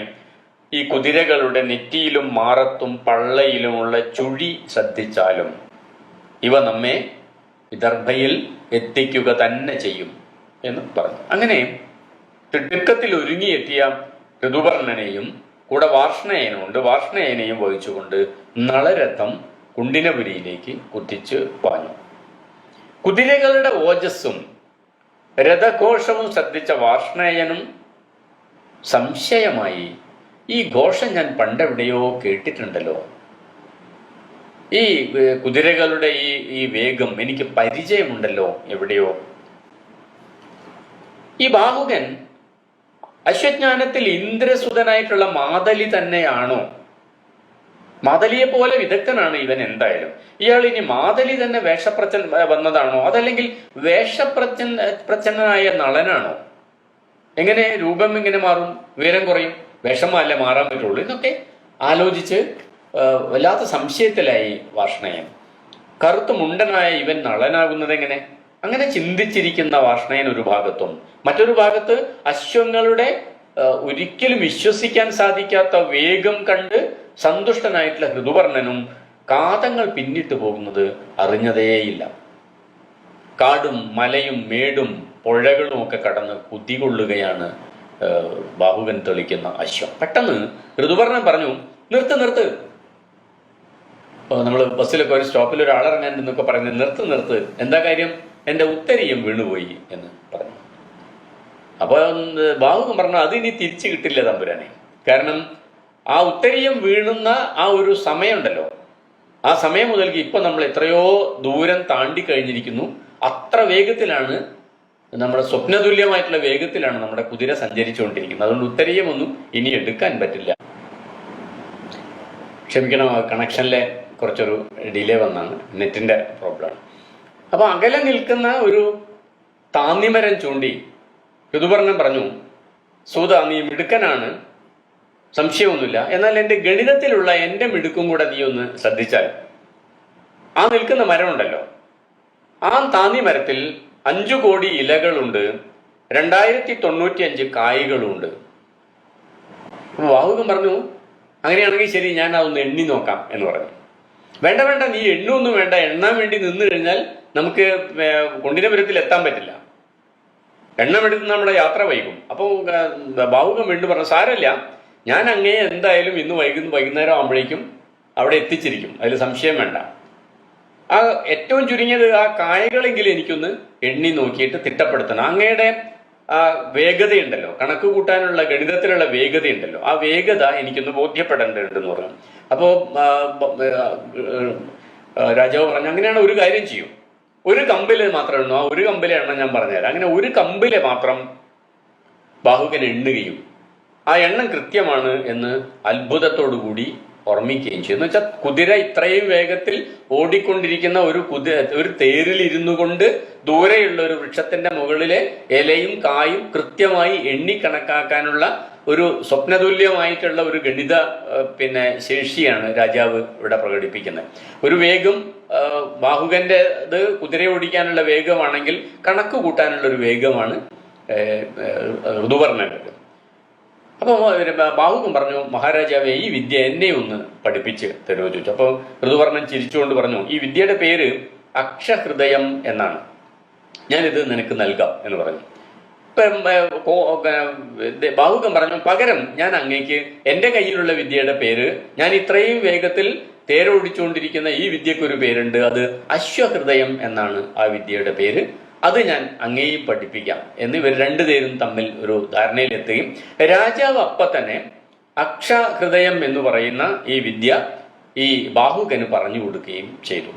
ഈ കുതിരകളുടെ നെറ്റിയിലും മാറത്തും പള്ളയിലുമുള്ള ചുഴി ശ്രദ്ധിച്ചാലും ഇവ നമ്മെ വിദർഭയിൽ എത്തിക്കുക തന്നെ ചെയ്യും എന്ന് പറഞ്ഞു. അങ്ങനെ തിടുക്കത്തിൽ ഒരുങ്ങിയെത്തിയ ഋതുപർണനെയും കൂടെ വാർഷ്ണേയനെയും വഹിച്ചുകൊണ്ട് നളരഥം കുണ്ടിനപുരിയിലേക്ക് കുതിച്ച് പാഞ്ഞു. കുതിരകളുടെ ഓജസ്സും രഥഘോഷവും ശ്രദ്ധിച്ച വാർഷ്ണേയനും സംശയമായി, ഈ ഘോഷം ഞാൻ പണ്ടെവിടെയോ കേട്ടിട്ടുണ്ടല്ലോ. ഈ കുതിരകളുടെ ഈ വേഗം എനിക്ക് പരിചയമുണ്ടല്ലോ എവിടെയോ. ഈ ബാഹുകൻ അശ്വജ്ഞാനത്തിൽ ഇന്ദ്രസുതനായിട്ടുള്ള മാതലി തന്നെയാണോ? മാതലിയെ പോലെ വിദഗ്ധനാണ് ഇവൻ എന്തായാലും. ഇയാൾ ഇനി മാതലി തന്നെ വന്നതാണോ, അതല്ലെങ്കിൽ പ്രച്ഛന്നനായ നളനാണോ? എങ്ങനെ രൂപം ഇങ്ങനെ മാറും, ഉയരം കുറയും, വേഷമല്ലേ മാറാൻ പറ്റുള്ളൂ എന്നൊക്കെ ആലോചിച്ച് വല്ലാത്ത സംശയത്തിലായി വാർഷ്ണേയൻ. കറുത്ത മുണ്ടനായ ഇവൻ നളനാകുന്നത് എങ്ങനെ? അങ്ങനെ ചിന്തിച്ചിരിക്കുന്ന വാർഷ്ണേയൻ ഒരു ഭാഗത്തും, മറ്റൊരു ഭാഗത്ത് അശ്വങ്ങളുടെ ഒരിക്കലും വിശ്വസിക്കാൻ സാധിക്കാത്ത വേഗം കണ്ട് സന്തുഷ്ടനായിട്ടുള്ള ഋതുപർണനും കാതങ്ങൾ പിന്നിട്ട് പോകുന്നത് അറിഞ്ഞതേയില്ല. കാടും മലയും മേടും പുഴകളും ഒക്കെ കടന്ന് കുതികൊള്ളുകയാണ് ബാഹുകൻ തെളിക്കുന്ന അശ്വം. പെട്ടെന്ന് ഋതുപർണൻ പറഞ്ഞു, നിർത്ത്. നമ്മൾ ബസ്സിലൊക്കെ ഒരു സ്റ്റോപ്പിൽ ഒരാളിറങ്ങാൻ എന്നൊക്കെ പറയുന്നത് നിർത്ത്, എന്താ കാര്യം? എൻ്റെ ഉത്തരീയം വീണുപോയി എന്ന് പറഞ്ഞു. അപ്പൊ ബാഹുകൻ പറഞ്ഞു, അത് ഇനി തിരിച്ചു കിട്ടില്ല തമ്പുരാനെ. കാരണം ആ ഉത്തരീയം വീണുന്ന ആ ഒരു സമയമുണ്ടല്ലോ, ആ സമയം മുതൽക്ക് ഇപ്പൊ നമ്മൾ എത്രയോ ദൂരം താണ്ടി കഴിഞ്ഞിരിക്കുന്നു. അത്ര വേഗത്തിലാണ്, നമ്മുടെ സ്വപ്നതുല്യമായിട്ടുള്ള വേഗത്തിലാണ് നമ്മുടെ കുതിര സഞ്ചരിച്ചുകൊണ്ടിരിക്കുന്നത്. അതുകൊണ്ട് ഉത്തരീയമൊന്നും ഇനി എടുക്കാൻ പറ്റില്ല. ക്ഷമിക്കണം, കണക്ഷനിലെ കുറച്ചൊരു ഡിലേ വന്നാണ്, നെറ്റിന്റെ പ്രോബ്ലമാണ്. അപ്പൊ അകലെ നിൽക്കുന്ന ഒരു താന്നിമരം ചൂണ്ടി ഋതുപർണൻ പറഞ്ഞു, സൂത, നീ മിടുക്കനാണ്, സംശയമൊന്നുമില്ല. എന്നാൽ എൻ്റെ ഗണിതത്തിലുള്ള എൻ്റെ മിടുക്കും കൂടെ നീ ഒന്ന് ശ്രദ്ധിച്ചാൽ, ആ നിൽക്കുന്ന മരമുണ്ടല്ലോ, ആ താന്നി മരത്തിൽ 5 കോടി ഇലകളുണ്ട്, 2095 കായ്കളുണ്ട്. അപ്പൊ ബാഹുകൻ പറഞ്ഞു, അങ്ങനെയാണെങ്കിൽ ശരി, ഞാൻ അതൊന്ന് എണ്ണി നോക്കാം എന്ന് പറഞ്ഞു. വേണ്ട വേണ്ട, നീ എണ്ണൊന്നും വേണ്ട, എണ്ണാൻ വേണ്ടി നിന്ന് കഴിഞ്ഞാൽ നമുക്ക് കൊണ്ടിനപുരത്തിൽ എത്താൻ പറ്റില്ല, എണ്ണമെടുത്ത് നമ്മുടെ യാത്ര വൈകും. അപ്പോൾ ബാഹുകൻ വീണ്ടും പറഞ്ഞു, സാരമില്ല, ഞാൻ അങ്ങയെ എന്തായാലും ഇന്ന് വൈകുന്നേരം ആകുമ്പോഴേക്കും അവിടെ എത്തിച്ചിരിക്കും, അതിൽ സംശയം വേണ്ട. ആ ഏറ്റവും ചുരുങ്ങിയത് ആ കായകളെങ്കിലും എനിക്കൊന്ന് എണ്ണി നോക്കിയിട്ട് തിട്ടപ്പെടുത്തണം. അങ്ങയുടെ ആ വേഗതയുണ്ടല്ലോ, കണക്ക് കൂട്ടാനുള്ള ഗണിതത്തിലുള്ള വേഗതയുണ്ടല്ലോ, ആ വേഗത എനിക്കൊന്ന് ബോധ്യപ്പെടേണ്ടതുണ്ടെന്ന് പറഞ്ഞു. അപ്പോൾ രാജാവ് പറഞ്ഞു, അങ്ങനെയാണ് ഒരു കാര്യം ചെയ്യും, ഒരു കമ്പില് മാത്രമേ എണ്ണു, ആ ഒരു കമ്പിലെ എണ്ണം ഞാൻ പറഞ്ഞുതരാം. അങ്ങനെ ഒരു കമ്പിലെ മാത്രം ബാഹുകൻ എണ്ണുകയും ആ എണ്ണം കൃത്യമാണ് എന്ന് അത്ഭുതത്തോടു കൂടി ഓർമ്മിക്കുകയും ചെയ്യും. എന്ന് വെച്ചാൽ കുതിര ഇത്രയും വേഗത്തിൽ ഓടിക്കൊണ്ടിരിക്കുന്ന ഒരു തേരിൽ ഇരുന്നു കൊണ്ട് ദൂരെയുള്ള ഒരു വൃക്ഷത്തിന്റെ മുകളിലെ ഇലയും കായും കൃത്യമായി എണ്ണിക്കണക്കാക്കാനുള്ള ഒരു സ്വപ്നതുല്യമായിട്ടുള്ള ഒരു ഗണിത ശേഷിയാണ് രാജാവ് ഇവിടെ പ്രകടിപ്പിക്കുന്നത്. ഒരു വേഗം ബാഹുകന്റെ കുതിര ഓടിക്കാനുള്ള വേഗമാണെങ്കിൽ കണക്ക് കൂട്ടാനുള്ള ഒരു വേഗമാണ് ഋതുവർണ്ണനുള്ളത്. അപ്പോൾ ബാഹുകൻ പറഞ്ഞു, മഹാരാജാവെ, ഈ വിദ്യ എന്നെ ഒന്ന് പഠിപ്പിച്ച് തരുമോ ചോദിച്ചു. അപ്പോൾ ഋതുവർണ്ണൻ ചിരിച്ചുകൊണ്ട് പറഞ്ഞു, ഈ വിദ്യയുടെ പേര് അക്ഷഹൃദയം എന്നാണ്, ഞാനിത് നിനക്ക് നൽകാം എന്ന് പറഞ്ഞു. ബാഹുകൻ പറഞ്ഞു, പകരം ഞാൻ അങ്ങേക്ക് എൻ്റെ കയ്യിലുള്ള വിദ്യയുടെ പേര്, ഞാൻ ഇത്രയും വേഗത്തിൽ തേരോടിച്ചുകൊണ്ടിരിക്കുന്ന ഈ വിദ്യക്കൊരു പേരുണ്ട്, അത് അശ്വഹൃദയം എന്നാണ് ആ വിദ്യയുടെ പേര്, അത് ഞാൻ അങ്ങേയും പഠിപ്പിക്കാം എന്ന് ഇവർ രണ്ടുപേരും തമ്മിൽ ഒരു ധാരണയിലെത്തുകയും രാജാവ് അപ്പം തന്നെ അക്ഷഹൃദയം എന്ന് പറയുന്ന ഈ വിദ്യ ഈ ബാഹുകന് പറഞ്ഞു കൊടുക്കുകയും ചെയ്തു.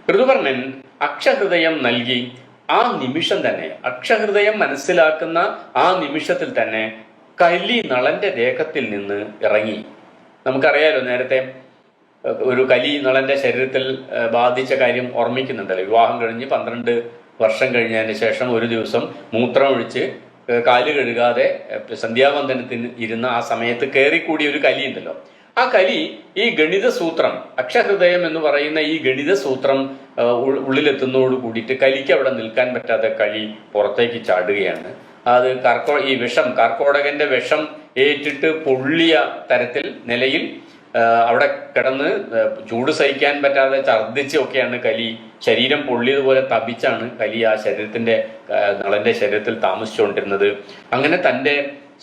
ഋതുവർണ്ണൻ അക്ഷഹൃദയം നൽകി ആ നിമിഷം തന്നെ, അക്ഷഹൃദയം മനസ്സിലാക്കുന്ന ആ നിമിഷത്തിൽ തന്നെ കലി നളന്റെ ദേഹത്തിൽ നിന്ന് ഇറങ്ങി. നമുക്കറിയാലോ, നേരത്തെ ഒരു കലി നളന്റെ ശരീരത്തിൽ ബാധിച്ച കാര്യം ഓർമ്മിക്കുന്നുണ്ടല്ലോ. വിവാഹം കഴിഞ്ഞ് 12 വർഷം കഴിഞ്ഞതിന് ശേഷം ഒരു ദിവസം മൂത്രമൊഴിച്ച് കാല് കഴുകാതെ സന്ധ്യാവന്ദനത്തിന് ഇരുന്ന ആ സമയത്ത് കയറിക്കൂടിയ ഒരു കലി ഉണ്ടല്ലോ. ആ കലി ഈ ഗണിത സൂത്രം, അക്ഷഹൃദയം എന്ന് പറയുന്ന ഈ ഗണിത സൂത്രം ഉള്ളിലെത്തുന്നതോട് കൂടിയിട്ട് കലിക്ക് അവിടെ നിൽക്കാൻ പറ്റാതെ കലി പുറത്തേക്ക് ചാടുകയാണ്. അത് ഈ വിഷം, കാർക്കോടകന്റെ വിഷം ഏറ്റിട്ട് പൊള്ളിയ തരത്തിൽ നിലയിൽ അവിടെ കിടന്ന് ചൂട് സഹിക്കാൻ പറ്റാതെ ഛർദ്ദിച്ചൊക്കെയാണ് കലി, ശരീരം പൊള്ളിയതുപോലെ തപിച്ചാണ് കലി ആ നളന്റെ ശരീരത്തിൽ താമസിച്ചുകൊണ്ടിരുന്നത്. അങ്ങനെ തൻ്റെ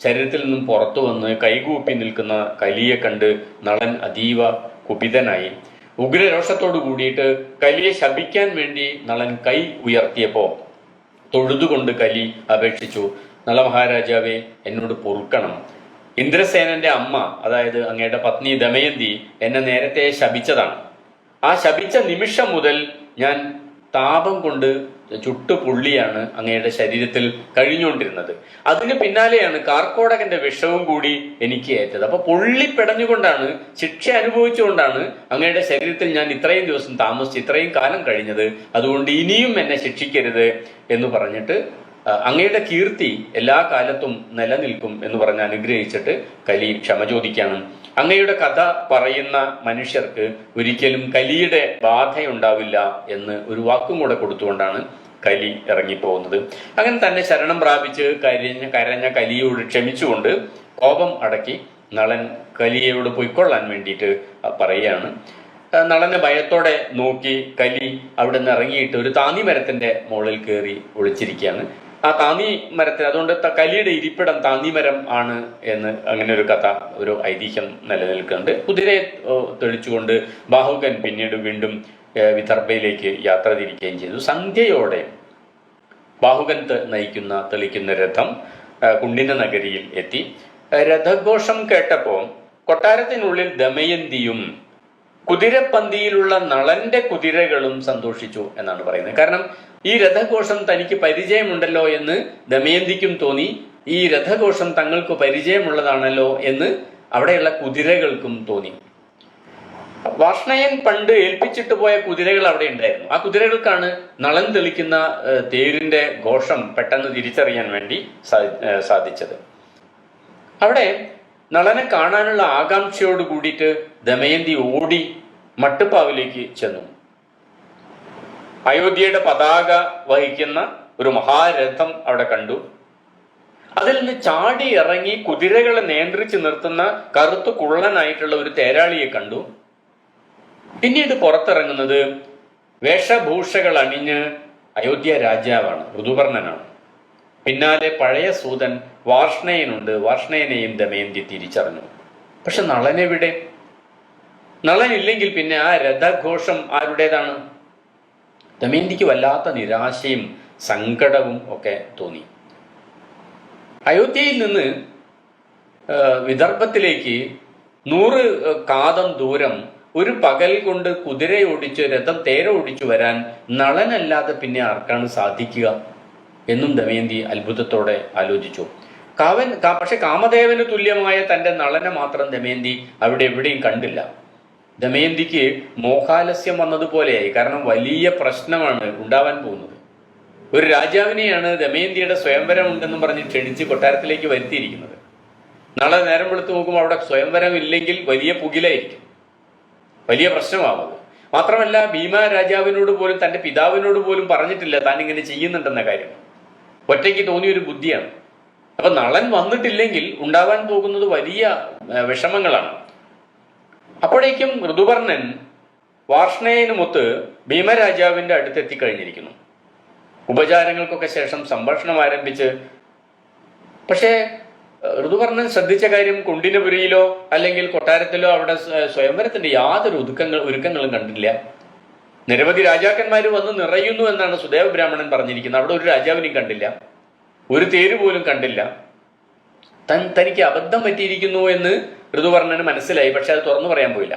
ശരീരത്തിൽ നിന്നും പുറത്തു വന്ന് കൈകൂപ്പി നിൽക്കുന്ന കലിയെ കണ്ട് നളൻ അതീവ കുപിതനായി. ഉഗ്രരോഷത്തോടു കൂടിയിട്ട് കലിയെ ശപിക്കാൻ വേണ്ടി നളൻ കൈ ഉയർത്തിയപ്പോൾ തൊഴുതുകൊണ്ട് കലി അപേക്ഷിച്ചു, നളമഹാരാജാവേ, എന്നോട് പൊറുക്കണം. ഇന്ദ്രസേനന്റെ അമ്മ, അതായത് അങ്ങയുടെ പത്നി ദമയന്തി എന്നെ നേരത്തെ ശപിച്ചതാണ്. ആ ശപിച്ച നിമിഷം മുതൽ ഞാൻ താപം കൊണ്ട് ചുട്ടുപൊള്ളിയാണ് അങ്ങയുടെ ശരീരത്തിൽ കഴിഞ്ഞുകൊണ്ടിരുന്നത്. അതിന് പിന്നാലെയാണ് കാർക്കോടകന്റെ വിഷവും കൂടി എനിക്ക് ഏറ്റത്. അപ്പൊ പൊള്ളിപ്പെടഞ്ഞുകൊണ്ടാണ്, ശിക്ഷ അനുഭവിച്ചുകൊണ്ടാണ് അങ്ങയുടെ ശരീരത്തിൽ ഞാൻ ഇത്രയും ദിവസം താമസിച്ച് ഇത്രയും കാലം കഴിഞ്ഞത്. അതുകൊണ്ട് ഇനിയും എന്നെ ശിക്ഷിക്കരുത് എന്ന് പറഞ്ഞിട്ട് അങ്ങയുടെ കീർത്തി എല്ലാ കാലത്തും നിലനിൽക്കും എന്ന് പറഞ്ഞ് അനുഗ്രഹിച്ചിട്ട് കലി ക്ഷമ ചോദിക്കാണ്. അങ്ങയുടെ കഥ പറയുന്ന മനുഷ്യർക്ക് ഒരിക്കലും കലിയുടെ ബാധയുണ്ടാവില്ല എന്ന് ഒരു വാക്കും കൂടെ കൊടുത്തുകൊണ്ടാണ് കലി ഇറങ്ങിപ്പോകുന്നത്. അങ്ങനെ തന്നെ ശരണം പ്രാപിച്ച് കരഞ്ഞ കലിയോട് ക്ഷമിച്ചുകൊണ്ട് കോപം അടക്കി നളൻ കലിയോട് പൊയ്ക്കൊള്ളാൻ വേണ്ടിയിട്ട് പറയുകയാണ്. നളനെ ഭയത്തോടെ നോക്കി കലി അവിടെ നിന്ന് ഇറങ്ങിയിട്ട് ഒരു താന്നി മരത്തിന്റെ മുകളിൽ കയറി ഒളിച്ചിരിക്കുകയാണ്. ആ താന്നി മരത്തിൽ, അതുകൊണ്ട് കലിയുടെ ഇരിപ്പിടം താന്നിമരം ആണ് എന്ന് അങ്ങനെ ഒരു കഥ, ഒരു ഐതിഹ്യം നിലനിൽക്കുന്നുണ്ട്. കുതിരയെ തെളിച്ചുകൊണ്ട് ബാഹുകൻ പിന്നീട് വീണ്ടും വിദർഭയിലേക്ക് യാത്ര തിരിക്കുകയും ചെയ്തു. സന്ധ്യയോടെ ബാഹുകൻ തെളിക്കുന്ന രഥം കുണ്ഡിന നഗരിയിൽ എത്തി. രഥഘോഷം കേട്ടപ്പോൾ കൊട്ടാരത്തിനുള്ളിൽ ദമയന്തിയും കുതിരപ്പന്തിയിലുള്ള നളന്റെ കുതിരകളും സന്തോഷിച്ചു എന്നാണ് പറയുന്നത്. കാരണം ഈ രഥഘോഷം തനിക്ക് പരിചയമുണ്ടല്ലോ എന്ന് ദമയന്തിക്കും തോന്നി, ഈ രഥഘോഷം തങ്ങൾക്ക് പരിചയമുള്ളതാണല്ലോ എന്ന് അവിടെയുള്ള കുതിരകൾക്കും തോന്നി. വാർഷ്ണയൻ പണ്ട് ഏൽപ്പിച്ചിട്ട് പോയ കുതിരകൾ അവിടെ ഉണ്ടായിരുന്നു. ആ കുതിരകൾക്കാണ് നളൻ തെളിക്കുന്ന തേരിന്റെ ഘോഷം പെട്ടെന്ന് തിരിച്ചറിയാൻ വേണ്ടി സാധിച്ചത്. അവിടെ നളനെ കാണാനുള്ള ആകാംക്ഷയോട് കൂടിയിട്ട് ദമയന്തി ഓടി മട്ടുപ്പാവിലേക്ക് ചെന്നു. അയോധ്യയുടെ പതാക വഹിക്കുന്ന ഒരു മഹാരഥം അവിടെ കണ്ടു. അതിൽ നിന്ന് ചാടി ഇറങ്ങി കുതിരകളെ നിയന്ത്രിച്ച് നിർത്തുന്ന കറുത്തു കുള്ളനായിട്ടുള്ള ഒരു തേരാളിയെ കണ്ടു. പിന്നീട് പുറത്തിറങ്ങുന്നത് വേഷഭൂഷകൾ അണിഞ്ഞ് അയോധ്യ രാജാവാണ്, ഋതുപർണനാണ്. പിന്നാലെ പഴയ സൂതൻ വാർഷ്ണേയനുണ്ട്. വാർഷ്ണേയനെയും ദമയന്തി തിരിച്ചറിഞ്ഞു. പക്ഷെ നളനെവിടെ? നളനില്ലെങ്കിൽ പിന്നെ ആ രഥഘോഷം ആരുടേതാണ്? ദമയന്തിക്ക് വല്ലാത്ത നിരാശയും സങ്കടവും ഒക്കെ തോന്നി. അയോധ്യയിൽ നിന്ന് വിദർഭത്തിലേക്ക് 100 കാതം ദൂരം ഒരു പകൽ കൊണ്ട് കുതിര ഓടിച്ച് രഥം തേര ഓടിച്ചു വരാൻ നളനല്ലാതെ പിന്നെ ആർക്കാണ് സാധിക്കുക എന്നും ദമയന്തി അത്ഭുതത്തോടെ ആലോചിച്ചു. പക്ഷെ കാമദേവന് തുല്യമായ തൻ്റെ നളനെ മാത്രം ദമയന്തി അവിടെ എവിടെയും കണ്ടില്ല. ദമയന്തിക്ക് മോഹാലസ്യം വന്നതുപോലെയായി. കാരണം വലിയ പ്രശ്നമാണ് ഉണ്ടാവാൻ പോകുന്നത്. ഒരു രാജാവിനെയാണ് ദമയന്തിയുടെ സ്വയംവരം ഉണ്ടെന്നും പറഞ്ഞ് ക്ഷണിച്ച് കൊട്ടാരത്തിലേക്ക് വരുത്തിയിരിക്കുന്നത്. നാളെ നേരം വെളുത്ത് നോക്കുമ്പോൾ അവിടെ സ്വയംവരം ഇല്ലെങ്കിൽ വലിയ പുകിലായിരിക്കും, വലിയ പ്രശ്നമാവുന്നത്. മാത്രമല്ല, ഭീമ രാജാവിനോട് പോലും തൻ്റെ പിതാവിനോട് പോലും പറഞ്ഞിട്ടില്ല താൻ ഇങ്ങനെ ചെയ്യുന്നുണ്ടെന്ന കാര്യം. ഒറ്റയ്ക്ക് തോന്നിയൊരു ബുദ്ധിയാണ്. അപ്പൊ നളൻ വന്നിട്ടില്ലെങ്കിൽ ഉണ്ടാവാൻ പോകുന്നത് വലിയ വിഷമങ്ങളാണ്. അപ്പോഴേക്കും ഋതുപർണൻ വാർഷ്ണേയനുമൊത്ത് ഭീമരാജാവിന്റെ അടുത്തെത്തിക്കഴിഞ്ഞിരിക്കുന്നു. ഉപചാരങ്ങൾക്കൊക്കെ ശേഷം സംഭാഷണം ആരംഭിച്ച്, പക്ഷേ ഋതുപർണൻ ശ്രദ്ധിച്ച കാര്യം കുണ്ടിനപുരിയിലോ അല്ലെങ്കിൽ കൊട്ടാരത്തിലോ അവിടെ സ്വയംവരത്തിന്റെ യാതൊരു ഒരുക്കങ്ങളും കണ്ടില്ല. നിരവധി രാജാക്കന്മാർ വന്ന് നിറയുന്നു എന്നാണ് സുദേവ ബ്രാഹ്മണൻ പറഞ്ഞിരിക്കുന്നത്. അവിടെ ഒരു രാജാവിനെയും കണ്ടില്ല, ഒരു തേര് പോലും കണ്ടില്ല. തനിക്ക് അബദ്ധം പറ്റിയിരിക്കുന്നു എന്ന് ഋതുപർണന് മനസ്സിലായി. പക്ഷെ അത് തുറന്നു പറയാൻ പോയില്ല.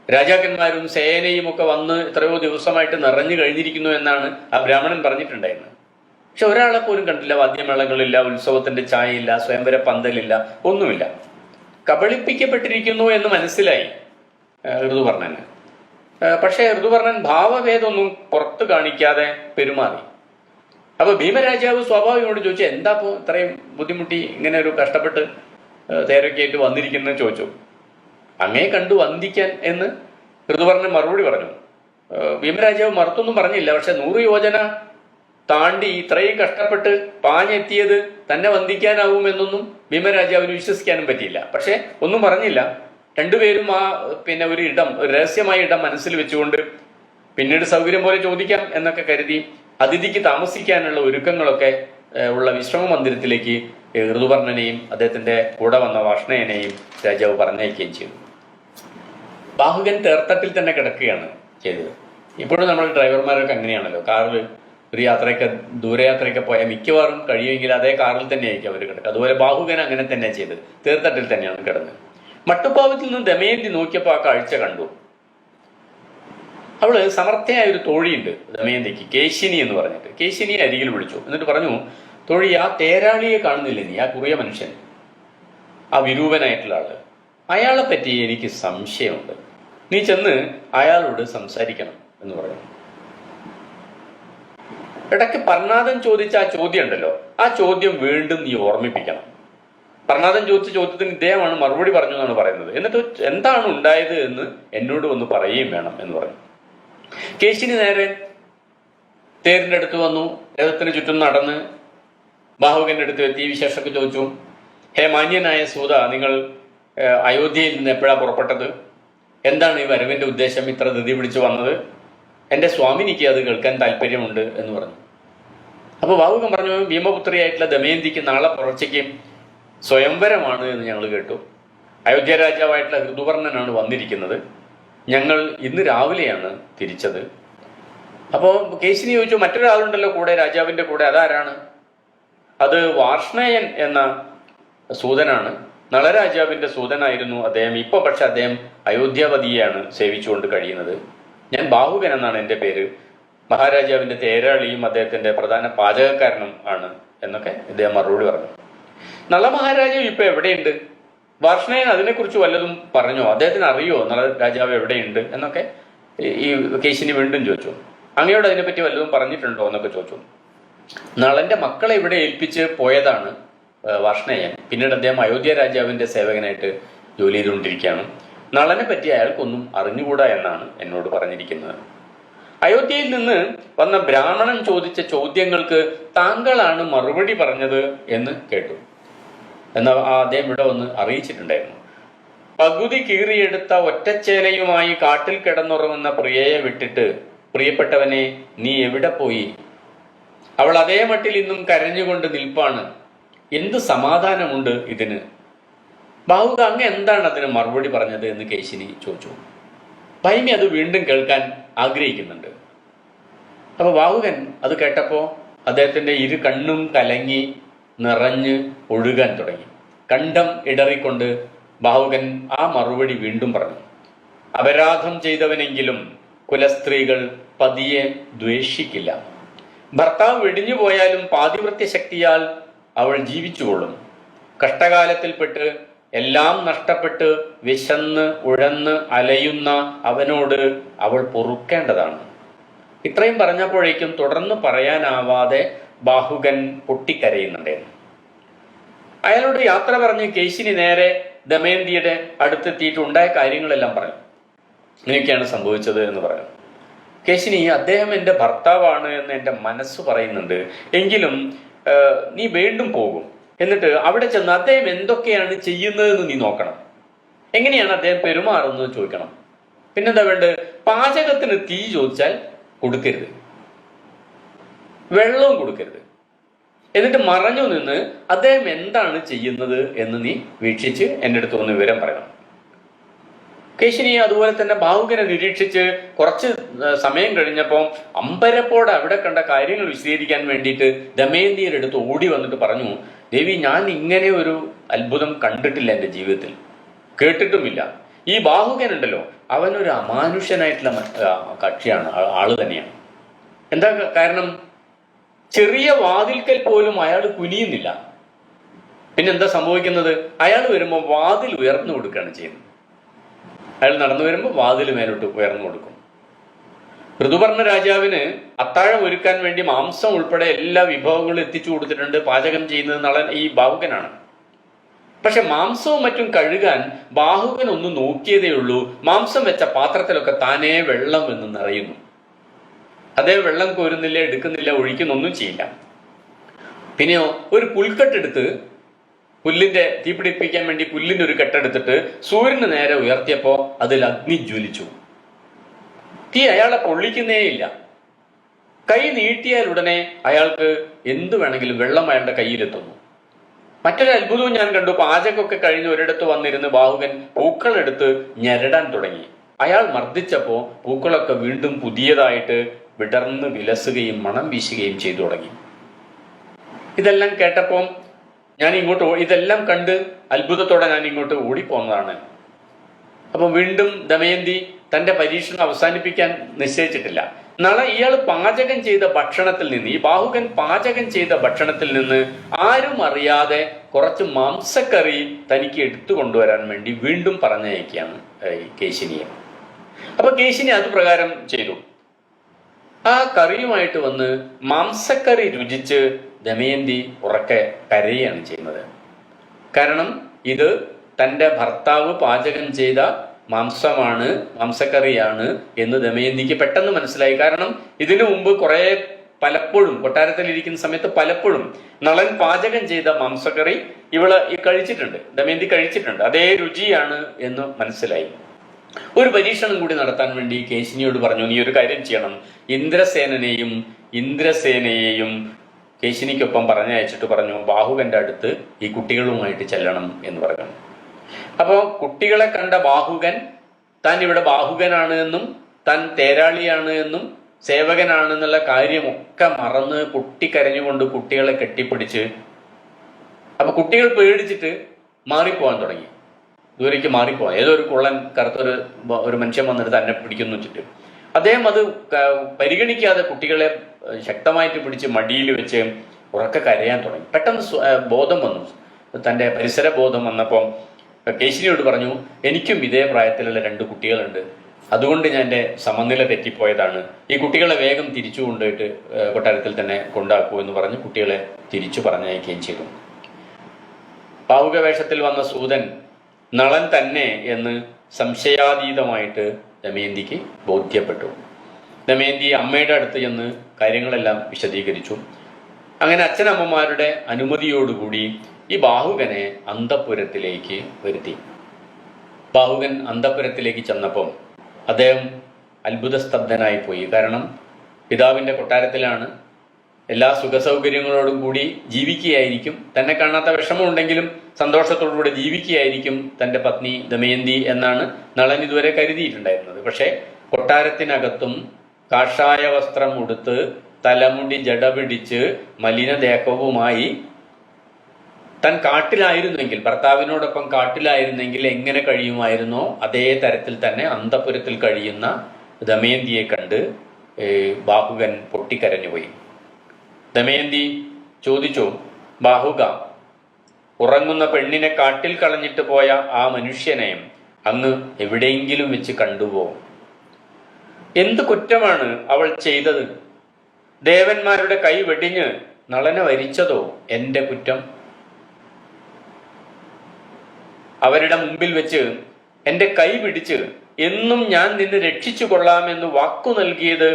രാജാക്കന്മാരും സേനയും ഒക്കെ വന്ന് എത്രയോ ദിവസമായിട്ട് നിറഞ്ഞു കഴിഞ്ഞിരിക്കുന്നു എന്നാണ് ആ ബ്രാഹ്മണൻ പറഞ്ഞിട്ടുണ്ടായിരുന്നത്. പക്ഷെ ഒരാളെ പോലും കണ്ടില്ല. വാദ്യമേളങ്ങളില്ല, ഉത്സവത്തിന്റെ ചായയില്ല, സ്വയംവര പന്തലില്ല, ഒന്നുമില്ല. കബളിപ്പിക്കപ്പെട്ടിരിക്കുന്നു എന്ന് മനസ്സിലായി ഋതുപർണന്. പക്ഷേ ഋതുപർണൻ ഭാവഭേദമൊന്നും പുറത്തു കാണിക്കാതെ പെരുമാറി. അപ്പൊ ഭീമരാജാവ് സ്വാഭാവികമായിട്ട് ചോദിച്ചു, എന്താ ഇപ്പോ ഇത്രയും ബുദ്ധിമുട്ടി ഇങ്ങനെ ഒരു കഷ്ടപ്പെട്ട് തേരൊക്കെ ആയിട്ട് വന്നിരിക്കുന്നത് ചോദിച്ചു. അങ്ങേ കണ്ടു വന്ദിക്കാൻ എന്ന് ഋതുപർണൻ മറുപടി പറഞ്ഞു. ഭീമരാജാവ് മറുത്തൊന്നും പറഞ്ഞില്ല. പക്ഷെ 100 യോജന താണ്ടി ഇത്രയും കഷ്ടപ്പെട്ട് പാഞ്ഞെത്തിയത് തന്നെ വന്ദിക്കാനാവുമെന്നൊന്നും ഭീമരാജാവിന് വിശ്വസിക്കാനും പറ്റിയില്ല. പക്ഷെ ഒന്നും പറഞ്ഞില്ല. രണ്ടുപേരും ഒരു രഹസ്യമായ ഇടം മനസ്സിൽ വെച്ചുകൊണ്ട് പിന്നീട് സൗകര്യം പോലെ ചോദിക്കാം എന്നൊക്കെ കരുതി അതിഥിക്ക് താമസിക്കാനുള്ള ഒരുക്കങ്ങളൊക്കെ ഉള്ള വിശ്രമ മന്ദിരത്തിലേക്ക് ഋതുപർണനെയും അദ്ദേഹത്തിന്റെ കൂടെ വന്ന വാർഷ്ണേയനെയും രാജാവ് പറഞ്ഞയക്കുകയും ചെയ്തു. ബാഹുകൻ തേർത്തട്ടിൽ തന്നെ കിടക്കുകയാണ് ചെയ്തത്. ഇപ്പോഴും നമ്മൾ ഡ്രൈവർമാരൊക്കെ അങ്ങനെയാണല്ലോ. കാറിൽ ഒരു യാത്രയൊക്കെ ദൂരയാത്രയൊക്കെ പോയാൽ മിക്കവാറും കഴിയുമെങ്കിൽ അതേ കാറിൽ തന്നെ ആയിരിക്കും അവർ കിടക്കുക. അതുപോലെ ബാഹുകൻ അങ്ങനെ തന്നെയാണ് ചെയ്തത്. തേർത്തട്ടിൽ തന്നെയാണ് കിടന്നത്. മട്ടുപ്പാവത്തിൽ നിന്ന് ദമയന്തി നോക്കിയപ്പോൾ ആ കാഴ്ച കണ്ടു. അവള് സമർത്ഥയായ ഒരു തോഴിയുണ്ട് ദമയന്തിക്ക്, കേശിനി എന്ന് പറഞ്ഞിട്ട്. കേശിനിയെ അരികിൽ വിളിച്ചു. എന്നിട്ട് പറഞ്ഞു, തോഴി, ആ തേരാളിയെ കാണുന്നില്ല നീ? ആ കുറിയ മനുഷ്യൻ, ആ വിരൂപനായിട്ടുള്ള ആള്, അയാളെ പറ്റി എനിക്ക് സംശയമുണ്ട്. നീ ചെന്ന് അയാളോട് സംസാരിക്കണം എന്ന് പറഞ്ഞു. ഇടയ്ക്ക് പർണാദൻ ചോദിച്ച ആ ചോദ്യം ഉണ്ടല്ലോ, ആ ചോദ്യം വീണ്ടും നീ ഓർമ്മിപ്പിക്കണം. പർണാദൻ ചോദിച്ച ചോദ്യത്തിന് ഇദ്ദേഹമാണ് മറുപടി പറഞ്ഞു എന്നാണ് പറയുന്നത്. എന്നിട്ട് എന്താണ് ഉണ്ടായത് എന്ന് എന്നോട് ഒന്ന് പറയുകയും വേണം എന്ന് പറഞ്ഞു. കേശിനി നേരെ തേരിന്റെ അടുത്ത് വന്നു. രഥത്തിന് ചുറ്റും നടന്ന് ബാഹുകന്റെ അടുത്ത് എത്തി വിശേഷമൊക്കെ ചോദിച്ചു. ഹേ മാന്യനായ സൂത, നിങ്ങൾ അയോധ്യയിൽ നിന്ന് എപ്പോഴാണ് പുറപ്പെട്ടത്? എന്താണ് ഈ വരവിന്റെ ഉദ്ദേശം? ഇത്ര ധൃതി പിടിച്ചു വന്നത്? എൻ്റെ സ്വാമിനിക്ക് അത് കേൾക്കാൻ താല്പര്യമുണ്ട് എന്ന് പറഞ്ഞു. അപ്പൊ ബാഹുകൻ പറഞ്ഞു, ഭീമപുത്രിയായിട്ടുള്ള ദമയന്തിക്ക് നാളെ പുലർച്ചയ്ക്ക് സ്വയംവരമാണ് എന്ന് ഞങ്ങൾ കേട്ടു. അയോധ്യ രാജാവായിട്ടുള്ള ഋതുപർണനാണ് വന്നിരിക്കുന്നത്. ഞങ്ങൾ ഇന്ന് രാവിലെയാണ് തിരിച്ചത്. അപ്പോൾ കേശിനി ചോദിച്ചു, മറ്റൊരാളുണ്ടല്ലോ കൂടെ, രാജാവിന്റെ കൂടെ, അതാരാണ്? അത് വാർഷ്ണേയൻ എന്ന സൂതനാണ്. നളരാജാവിന്റെ സൂതനായിരുന്നു അദ്ദേഹം. ഇപ്പൊ പക്ഷെ അദ്ദേഹം അയോധ്യാവതിയെയാണ് സേവിച്ചുകൊണ്ട് കഴിയുന്നത്. ഞാൻ ബാഹുകൻ എന്നാണ് എൻ്റെ പേര്. മഹാരാജാവിന്റെ തേരാളിയും അദ്ദേഹത്തിന്റെ പ്രധാന പാചകക്കാരനും ആണ് എന്നൊക്കെ അദ്ദേഹം മറുപടി പറഞ്ഞു. നള മഹാരാജാവ് ഇപ്പൊ എവിടെയുണ്ട്? വാർഷ്ണേയൻ അതിനെക്കുറിച്ച് വല്ലതും പറഞ്ഞോ? അദ്ദേഹത്തിന് അറിയോ നള രാജാവ് എവിടെയുണ്ട് എന്നൊക്കെ ഈ കേശിനി വീണ്ടും ചോദിച്ചു. അങ്ങയോട് അതിനെപ്പറ്റി വല്ലതും പറഞ്ഞിട്ടുണ്ടോ എന്നൊക്കെ ചോദിച്ചു. നളന്റെ മക്കളെ ഇവിടെ ഏൽപ്പിച്ച് പോയതാണ് വാർഷ്ണേയൻ. പിന്നീട് അദ്ദേഹം അയോധ്യ രാജാവിന്റെ സേവകനായിട്ട് ജോലി ചെയ്തുകൊണ്ടിരിക്കുകയാണ്. നളനെ പറ്റി അയാൾക്കൊന്നും അറിഞ്ഞുകൂടാ എന്നാണ് എന്നോട് പറഞ്ഞിരിക്കുന്നത്. അയോധ്യയിൽ നിന്ന് വന്ന ബ്രാഹ്മണൻ ചോദിച്ച ചോദ്യങ്ങൾക്ക് താങ്കളാണ് മറുപടി പറഞ്ഞത് എന്ന് കേട്ടു. എന്നാൽ അദ്ദേഹം ഇവിടെ വന്ന് അറിയിച്ചിട്ടുണ്ടായിരുന്നു. പകുതി കീറിയെടുത്ത ഒറ്റച്ചേലയുമായി കാട്ടിൽ കിടന്നുറങ്ങുന്ന പ്രിയയെ വിട്ടിട്ട് പ്രിയപ്പെട്ടവനെ നീ എവിടെ പോയി? അവൾ അതേ മട്ടിൽ ഇന്നും കരഞ്ഞുകൊണ്ട് നിൽപ്പാണ്. എന്ത് സമാധാനമുണ്ട് ഇതിന്? ബാഹുക അങ്ങ് എന്താണ് അതിന് മറുപടി പറഞ്ഞത് എന്ന് കേശിനി ചോദിച്ചു. ഭൈമി അത് വീണ്ടും കേൾക്കാൻ ആഗ്രഹിക്കുന്നുണ്ട്. അപ്പൊ ബാഹുകൻ അത് കേട്ടപ്പോ അദ്ദേഹത്തിന്റെ ഇരു കണ്ണും കലങ്ങി നിറഞ്ഞ് ഒഴുകാൻ തുടങ്ങി. കണ്ഠം ഇടറിക്കൊണ്ട് ബാഹുകൻ ആ മറുപടി വീണ്ടും പറഞ്ഞു. അപരാധം ചെയ്തവനെങ്കിലും കുലസ്ത്രീകൾ പതിയെ ദ്വേഷിക്കില്ല. ഭർത്താവ് വെടിഞ്ഞു പോയാലും പാതിവൃത്യ ശക്തിയാൽ അവൾ ജീവിച്ചുകൊള്ളും. കഷ്ടകാലത്തിൽപ്പെട്ട് എല്ലാം നഷ്ടപ്പെട്ട് വിശന്ന് ഉഴന്ന് അലയുന്ന അവനോട് അവൾ പൊറുക്കേണ്ടതാണ്. ഇത്രയും പറഞ്ഞപ്പോഴേക്കും തുടർന്ന് പറയാനാവാതെ ബാഹുകൻ പൊട്ടിക്കരയുന്നുണ്ടായിരുന്നു. അയാളോട് യാത്ര പറഞ്ഞ് കേശിനി നേരെ ദമയന്തിയുടെ അടുത്തെത്തിയിട്ട് ഉണ്ടായ കാര്യങ്ങളെല്ലാം പറഞ്ഞു. ഇങ്ങനെയൊക്കെയാണ് സംഭവിച്ചത് എന്ന് പറഞ്ഞു. കേശിനി, അദ്ദേഹം എൻ്റെ ഭർത്താവാണ് എന്ന് എൻ്റെ മനസ്സ് പറയുന്നുണ്ട്, എങ്കിലും നീ വീണ്ടും പോകും. എന്നിട്ട് അവിടെ ചെന്ന് അദ്ദേഹം എന്തൊക്കെയാണ് ചെയ്യുന്നതെന്ന് നീ നോക്കണം. എങ്ങനെയാണ് അദ്ദേഹം പെരുമാറുന്നത് ചോദിക്കണം. പിന്നെന്താ വേണ്ടത്? പാചകത്തിന് തീ ചോദിച്ചാൽ കൊടുക്കരുത്, വെള്ളവും കൊടുക്കരുത്. എന്നിട്ട് മറഞ്ഞു നിന്ന് അദ്ദേഹം എന്താണ് ചെയ്യുന്നത് എന്ന് നീ വീക്ഷിച്ച് എൻ്റെ അടുത്ത് വന്ന് വിവരം പറയണം. കേശിനി അതുപോലെ തന്നെ ബാഹുകനെ നിരീക്ഷിച്ച് കുറച്ച് സമയം കഴിഞ്ഞപ്പോൾ അമ്പരപ്പോടെ അവിടെ കണ്ട കാര്യങ്ങൾ വിശദീകരിക്കാൻ വേണ്ടിയിട്ട് ദമയന്തിയുടെ അടുത്ത് ഓടി വന്നിട്ട് പറഞ്ഞു, ദേവി, ഞാൻ ഇങ്ങനെ ഒരു അത്ഭുതം കണ്ടിട്ടില്ല എൻ്റെ ജീവിതത്തിൽ, കേട്ടിട്ടുമില്ല. ഈ ബാഹുകനുണ്ടല്ലോ, അവനൊരു അമാനുഷ്യനായിട്ടുള്ള കക്ഷിയാണ്, ആള് തന്നെയാണ്. എന്താ കാരണം? ചെറിയ വാതിൽക്കൽ പോലും അയാൾ കുനിയുന്നില്ല. പിന്നെന്താ സംഭവിക്കുന്നത്? അയാൾ വരുമ്പോൾ വാതിൽ ഉയർന്നു കൊടുക്കുകയാണ് ചെയ്യുന്നത്. അയാൾ നടന്നു വരുമ്പോൾ വാതിൽ മേലോട്ട് ഉയർന്നു കൊടുക്കും. ഋതുപർണ രാജാവിന് അത്താഴം ഒരുക്കാൻ വേണ്ടി മാംസം ഉൾപ്പെടെ എല്ലാ വിഭവങ്ങളും എത്തിച്ചു കൊടുത്തിട്ടുണ്ട്. പാചകം ചെയ്യുന്നത് നളൻ ഈ ബാഹുകനാണ്. പക്ഷെ മാംസവും മറ്റും കഴുകാൻ ബാഹുകൻ ഒന്ന് നോക്കിയതേ ഉള്ളൂ. മാംസം വെച്ച പാത്രത്തിലൊക്കെ താനേ വെള്ളം എന്ന് നിറയുന്നു. അതേ വെള്ളം കോരുന്നില്ല, എടുക്കുന്നില്ല, ഒഴിക്കുന്നൊന്നും ചെയ്യില്ല. പിന്നെയോ ഒരു പുൽക്കെട്ടെടുത്ത് പുല്ലിന്റെ തീ പിടിപ്പിക്കാൻ വേണ്ടി പുല്ലിന്റെ ഒരു കെട്ടെടുത്തിട്ട് സൂര്യന് നേരെ ഉയർത്തിയപ്പോ അതിൽ അഗ്നി ജ്വലിച്ചു. തീ അയാളെ പൊള്ളിക്കുന്നേ ഇല്ല. കൈ നീട്ടിയാൽ ഉടനെ അയാൾക്ക് എന്തു വേണമെങ്കിലും വെള്ളം അയാളുടെ കയ്യിലെത്തുന്നു. മറ്റൊരു അത്ഭുതവും ഞാൻ കണ്ടു. പാചകമൊക്കെ കഴിഞ്ഞ് ഒരിടത്ത് വന്നിരുന്ന് ബാഹുകൻ പൂക്കളെടുത്ത് ഞെരടാൻ തുടങ്ങി. അയാൾ മർദ്ദിച്ചപ്പോ പൂക്കളൊക്കെ വീണ്ടും പുതിയതായിട്ട് വിടർന്ന് വിലസുകയും മണം വീശുകയും ചെയ്തു തുടങ്ങി. ഇതെല്ലാം കേട്ടപ്പോൾ ഇതെല്ലാം കണ്ട് അത്ഭുതത്തോടെ ഞാൻ ഇങ്ങോട്ട് ഓടിപ്പോന്നതാണ്. അപ്പൊ വീണ്ടും ദമയന്തി തന്റെ പരീക്ഷണം അവസാനിപ്പിക്കാൻ നിശ്ചയിച്ചിട്ടില്ല. നാളെ ഇയാൾ പാചകം ചെയ്ത ഭക്ഷണത്തിൽ നിന്ന്, ഈ ബാഹുകൻ പാചകം ചെയ്ത ഭക്ഷണത്തിൽ നിന്ന് ആരും അറിയാതെ കുറച്ച് മാംസക്കറി തനിക്ക് എടുത്തു കൊണ്ടുവരാൻ വേണ്ടി വീണ്ടും പറഞ്ഞയക്കുകയാണ് കേശിനിയെ. അപ്പൊ കേശിനി അത് പ്രകാരം ചെയ്തു. ആ കറിയുമായിട്ട് വന്ന് മാംസക്കറി രുചിച്ച് ദമയന്തി ഉറക്കെ കരയുകയാണ് ചെയ്യുന്നത്. കാരണം ഇത് തൻ്റെ ഭർത്താവ് പാചകം ചെയ്ത മാംസക്കറിയാണ് എന്ന് ദമയന്തിക്ക് പെട്ടെന്ന് മനസ്സിലായി. കാരണം ഇതിനു മുമ്പ് പലപ്പോഴും കൊട്ടാരത്തിൽ ഇരിക്കുന്ന സമയത്ത് പലപ്പോഴും നളൻ പാചകം ചെയ്ത മാംസക്കറി ഇവള് കഴിച്ചിട്ടുണ്ട്, ദമയന്തി കഴിച്ചിട്ടുണ്ട്. അതേ രുചിയാണ് എന്ന് മനസ്സിലായി. ഒരു പരീക്ഷണം കൂടി നടത്താൻ വേണ്ടി കേശിനിയോട് പറഞ്ഞു, നീ ഒരു കാര്യം ചെയ്യണം, ഇന്ദ്രസേനയെയും കേശിനിക്കൊപ്പം പറഞ്ഞയച്ചിട്ട് പറഞ്ഞു, ബാഹുകന്റെ അടുത്ത് ഈ കുട്ടികളുമായിട്ട് ചെല്ലണം എന്ന് പറഞ്ഞു. അപ്പോൾ കുട്ടികളെ കണ്ട ബാഹുകൻ താൻ ഇവിടെ ബാഹുകനാണ് എന്നും താൻ തേരാളിയാണ് എന്നും സേവകനാണെന്നുള്ള കാര്യമൊക്കെ മറന്ന് പൊട്ടിക്കരഞ്ഞുകൊണ്ട് കുട്ടികളെ കെട്ടിപ്പിടിച്ച്, അപ്പൊ കുട്ടികൾ പേടിച്ചിട്ട് മാറിപ്പോവാൻ തുടങ്ങി. ദൂരേക്ക് മാറിപ്പോവാൻ. ഏതൊരു കുള്ളൻ ഒരു മനുഷ്യൻ വന്നിട്ട് തന്നെ പിടിക്കുന്നു വെച്ചിട്ട് അദ്ദേഹം അത് പരിഗണിക്കാതെ കുട്ടികളെ ശക്തമായിട്ട് പിടിച്ച് മടിയിൽ വെച്ച് ഉറക്കെ കരയാൻ തുടങ്ങി. പെട്ടെന്ന് ബോധം വന്നു, തൻ്റെ പരിസര ബോധം വന്നപ്പോൾ കേശിനിയോട് പറഞ്ഞു, എനിക്കും ഇതേ പ്രായത്തിലുള്ള 2 കുട്ടികളുണ്ട്, അതുകൊണ്ട് ഞാൻ എൻ്റെ സമനില തെറ്റിപ്പോയതാണ്. ഈ കുട്ടികളെ വേഗം തിരിച്ചു കൊണ്ടുപോയിട്ട് കൊട്ടാരത്തിൽ തന്നെ കൊണ്ടാക്കൂ എന്ന് പറഞ്ഞ് കുട്ടികളെ തിരിച്ചു പറഞ്ഞയക്കുകയും ചെയ്തു. ബാഹുക വേഷത്തിൽ വന്ന സൂതൻ നളൻ തന്നെ എന്ന് സംശയാതീതമായിട്ട് ദമയന്തിക്ക് ബോധ്യപ്പെട്ടു. ദമയന്തി അമ്മയുടെ അടുത്ത് ചെന്ന് കാര്യങ്ങളെല്ലാം വിശദീകരിച്ചു. അങ്ങനെ അച്ഛനമ്മമാരുടെ അനുമതിയോടുകൂടി ഈ ബാഹുകനെ അന്തഃപുരത്തിലേക്ക് വരുത്തി. ബാഹുകൻ അന്തഃപുരത്തിലേക്ക് ചെന്നപ്പോൾ അദ്ദേഹം അത്ഭുതസ്തബ്ധനായി പോയി. കാരണം പിതാവിൻ്റെ കൊട്ടാരത്തിലാണ്, എല്ലാ സുഖസൗകര്യങ്ങളോടും കൂടി ജീവിക്കുകയായിരിക്കും, തന്നെ കാണാത്ത വിഷമമുണ്ടെങ്കിലും സന്തോഷത്തോടുകൂടി ജീവിക്കുകയായിരിക്കും തൻ്റെ പത്നി ദമയന്തി എന്നാണ് നളൻ ഇതുവരെ കരുതിയിട്ടുണ്ടായിരുന്നത്. പക്ഷേ കൊട്ടാരത്തിനകത്തും കാഷായ വസ്ത്രം ഉടുത്ത് തലമുടി ജട പിടിച്ച് മലിനദേഹവുമായി താൻ കാട്ടിലായിരുന്നെങ്കിൽ, ഭർത്താവിനോടൊപ്പം കാട്ടിലായിരുന്നെങ്കിൽ എങ്ങനെ കഴിയുമായിരുന്നോ അതേ തരത്തിൽ തന്നെ അന്തഃപുരത്തിൽ കഴിയുന്ന ദമയന്തിയെ കണ്ട് ബാഹുകൻ പൊട്ടിക്കരഞ്ഞുപോയി. ദമയന്തി ചോദിച്ചു, ബാഹുക, ഉറങ്ങുന്ന പെണ്ണിനെ കാട്ടിൽ കളഞ്ഞിട്ട് പോയ ആ മനുഷ്യനെ അങ്ങ് എവിടെയെങ്കിലും വെച്ച് കണ്ടുപോ? എന്തു കുറ്റമാണ് അവൾ ചെയ്തത്? ദേവന്മാരുടെ കൈ വെടിഞ്ഞ് നളനെ വരിച്ചതോ എൻ്റെ കുറ്റം? അവരുടെ മുമ്പിൽ വെച്ച് എൻ്റെ കൈ പിടിച്ച് എന്നും ഞാൻ നിന്നെ രക്ഷിച്ചു കൊള്ളാമെന്ന് വാക്കു നൽകിയത്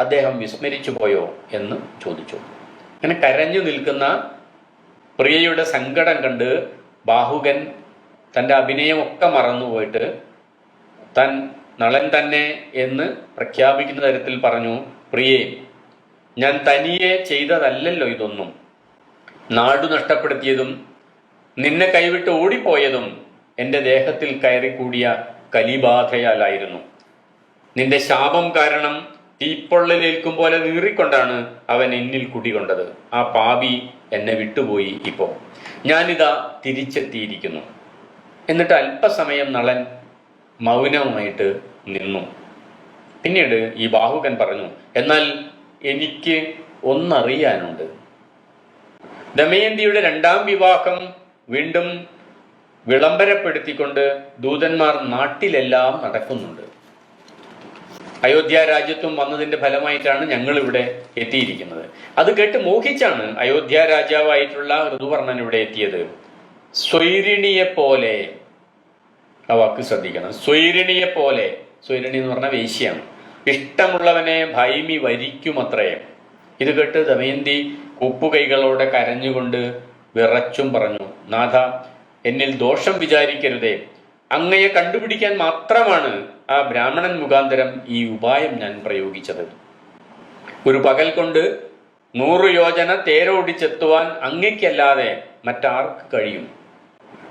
അദ്ദേഹം വിസ്മരിച്ചു പോയോ എന്ന് ചോദിച്ചു. അങ്ങനെ കരഞ്ഞു നിൽക്കുന്ന പ്രിയയുടെ സങ്കടം കണ്ട് ബാഹുകൻ തൻ്റെ അഭിനയമൊക്കെ മറന്നുപോയിട്ട് താൻ നളൻ തന്നെ എന്ന് പ്രഖ്യാപിക്കുന്ന തരത്തിൽ പറഞ്ഞു, പ്രിയേ, ഞാൻ തനിയെ ചെയ്തതല്ലല്ലോ ഇതൊന്നും. നാടു നഷ്ടപ്പെടുത്തിയതും നിന്നെ കൈവിട്ട് ഓടിപ്പോയതും എൻ്റെ ദേഹത്തിൽ കയറിക്കൂടിയ കലിബാധയാലായിരുന്നു. നിന്റെ ശാപം കാരണം തീപ്പൊള്ളലേൽക്കും പോലെ നീറിക്കൊണ്ടാണ് അവൻ എന്നിൽ കുടികൊണ്ടത്. ആ പാപി എന്നെ വിട്ടുപോയി. ഇപ്പോൾ ഞാനിതാ തിരിച്ചെത്തിയിരിക്കുന്നു. എന്നിട്ട് അല്പസമയം നളൻ മൗനമായിട്ട് നിന്നു. പിന്നീട് ഈ ബാഹുകൻ പറഞ്ഞു, എന്നാൽ എനിക്ക് ഒന്നറിയാനുണ്ട്. ദമയന്തിയുടെ രണ്ടാം വിവാഹം വീണ്ടും വിളംബരപ്പെടുത്തിക്കൊണ്ട് ദൂതന്മാർ നാട്ടിലെല്ലാം നടക്കുന്നുണ്ട്. അയോധ്യ രാജ്യത്വം വന്നതിന്റെ ഫലമായിട്ടാണ് ഞങ്ങൾ ഇവിടെ എത്തിയിരിക്കുന്നത്. അത് കേട്ട് മോഹിച്ചാണ് അയോധ്യ രാജാവായിട്ടുള്ള ഋതുവർണ്ണൻ ഇവിടെ എത്തിയത്. സ്വൈരിണിയെ പോലെ, ആ വാക്ക് ശ്രദ്ധിക്കണം, സ്വൈരിണിയെ പോലെ. സ്വൈരിണി എന്ന് പറഞ്ഞാൽ വേശ്യാണ്. ഇഷ്ടമുള്ളവനെ ഭൈമി വരിക്കുമത്രേ. ഇത് കേട്ട് ദമയന്തി കുപ്പുകൈകളോടെ കരഞ്ഞുകൊണ്ട് വിറച്ചും പറഞ്ഞു, നാഥ, എന്നിൽ ദോഷം വിചാരിക്കരുതേ. അങ്ങയെ കണ്ടുപിടിക്കാൻ മാത്രമാണ് ആ ബ്രാഹ്മണൻ മുഖാന്തരം ഈ ഉപായം ഞാൻ പ്രയോഗിച്ചത്. ഒരു പകൽ കൊണ്ട് 100 യോജന തേരോടിച്ചെത്തുവാൻ അങ്ങയ്ക്കല്ലാതെ മറ്റാർക്ക് കഴിയും?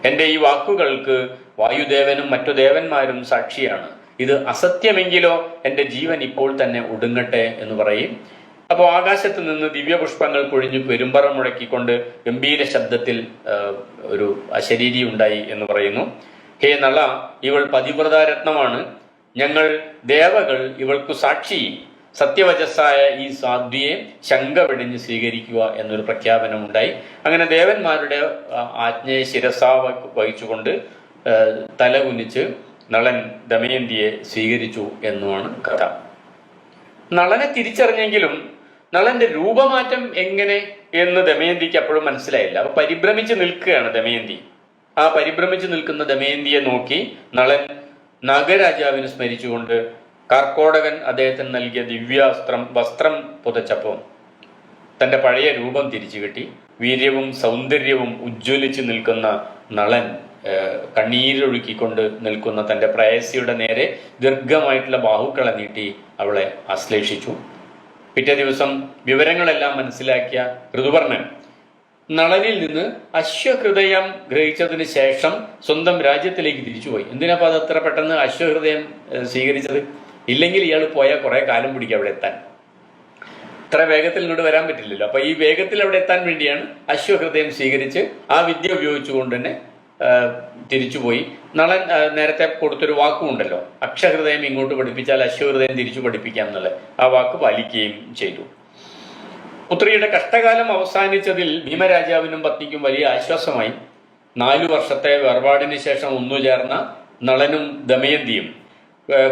എൻ്റെ ഈ വാക്കുകൾക്ക് വായുദേവനും മറ്റു ദേവന്മാരും സാക്ഷിയാണ്. ഇത് അസത്യമെങ്കിലോ എൻ്റെ ജീവൻ ഇപ്പോൾ തന്നെ ഒടുങ്ങട്ടെ എന്ന് പറയും. അപ്പോൾ ആകാശത്ത് നിന്ന് ദിവ്യപുഷ്പങ്ങൾ പൊഴിഞ്ഞു പെരുമ്പറ മുഴക്കിക്കൊണ്ട് ഗംഭീര ശബ്ദത്തിൽ ഒരു അശരീരി ഉണ്ടായി എന്ന് പറയുന്നു. ഹേ നള, ഇവൾ പതിവ്രതാരത്നമാണ്. ഞങ്ങൾ ദേവകൾ ഇവൾക്കു സാക്ഷി. സത്യവചസ്സായ ഈ സാധ്വിയെ ശങ്ക വെടിഞ്ഞ് സ്വീകരിക്കുക എന്നൊരു പ്രഖ്യാപനമുണ്ടായി. അങ്ങനെ ദേവന്മാരുടെ ആജ്ഞയെ ശിരസാ വഹിച്ചുകൊണ്ട് തല കുനിച്ച് നളൻ ദമയന്തിയെ സ്വീകരിച്ചു എന്നുമാണ് കഥ. നളനെ തിരിച്ചറിഞ്ഞെങ്കിലും നളന്റെ രൂപമാറ്റം എങ്ങനെ എന്ന് ദമയന്തിക്ക് അപ്പോഴും മനസ്സിലായില്ല. അപ്പൊ പരിഭ്രമിച്ച് നിൽക്കുകയാണ് ദമയന്തി. ആ പരിഭ്രമിച്ച് നിൽക്കുന്ന ദമയന്തിയെ നോക്കി നളൻ നാഗരാജാവിനെ സ്മരിച്ചുകൊണ്ട് കാർക്കോടകൻ അദ്ദേഹത്തിന് നൽകിയ വസ്ത്രം പുതച്ചപ്പോൾ തൻ്റെ പഴയ രൂപം തിരിച്ചു കിട്ടി. വീര്യവും സൗന്ദര്യവും ഉജ്ജ്വലിച്ച് നിൽക്കുന്ന നളൻ കണ്ണീരൊഴുക്കിക്കൊണ്ട് നിൽക്കുന്ന തൻ്റെ പ്രേയസിയുടെ നേരെ ദീർഘമായിട്ടുള്ള ബാഹുക്കളെ നീട്ടി അവളെ ആശ്ലേഷിച്ചു. പിറ്റേ ദിവസം വിവരങ്ങളെല്ലാം മനസ്സിലാക്കിയ ഋതുവർണ്ണൻ നളനിൽ നിന്ന് അശ്വഹൃദയം ഗ്രഹിച്ചതിന് ശേഷം സ്വന്തം രാജ്യത്തിലേക്ക് തിരിച്ചുപോയി. എന്തിനാ അത് അത്ര പെട്ടെന്ന് അശ്വഹൃദയം സ്വീകരിച്ചത്? ഇല്ലെങ്കിൽ ഇയാൾ പോയാൽ കുറെ കാലം പിടിക്കും അവിടെ എത്താൻ. ഇത്ര വേഗത്തിൽ ഇങ്ങോട്ട് വരാൻ പറ്റില്ലല്ലോ. അപ്പൊ ഈ വേഗത്തിൽ അവിടെ എത്താൻ വേണ്ടിയാണ് അശ്വഹൃദയം സ്വീകരിച്ച് ആ വിദ്യ ഉപയോഗിച്ചുകൊണ്ട് തന്നെ തിരിച്ചുപോയി. നളൻ നേരത്തെ കൊടുത്തൊരു വാക്കുമുണ്ടല്ലോ, അക്ഷഹൃദയം ഇങ്ങോട്ട് പഠിപ്പിച്ചാൽ അശ്വഹൃദയം തിരിച്ചു പഠിപ്പിക്കാം എന്നുള്ളത്. ആ വാക്ക് പാലിക്കുകയും ചെയ്തു. പുത്രിയുടെ കഷ്ടകാലം അവസാനിച്ചതിൽ ഭീമരാജാവിനും പത്നിക്കും വലിയ ആശ്വാസമായി. 4 വർഷത്തെ വേർപാടിന് ശേഷം ഒന്നുചേർന്ന നളനും ദമയന്തിയും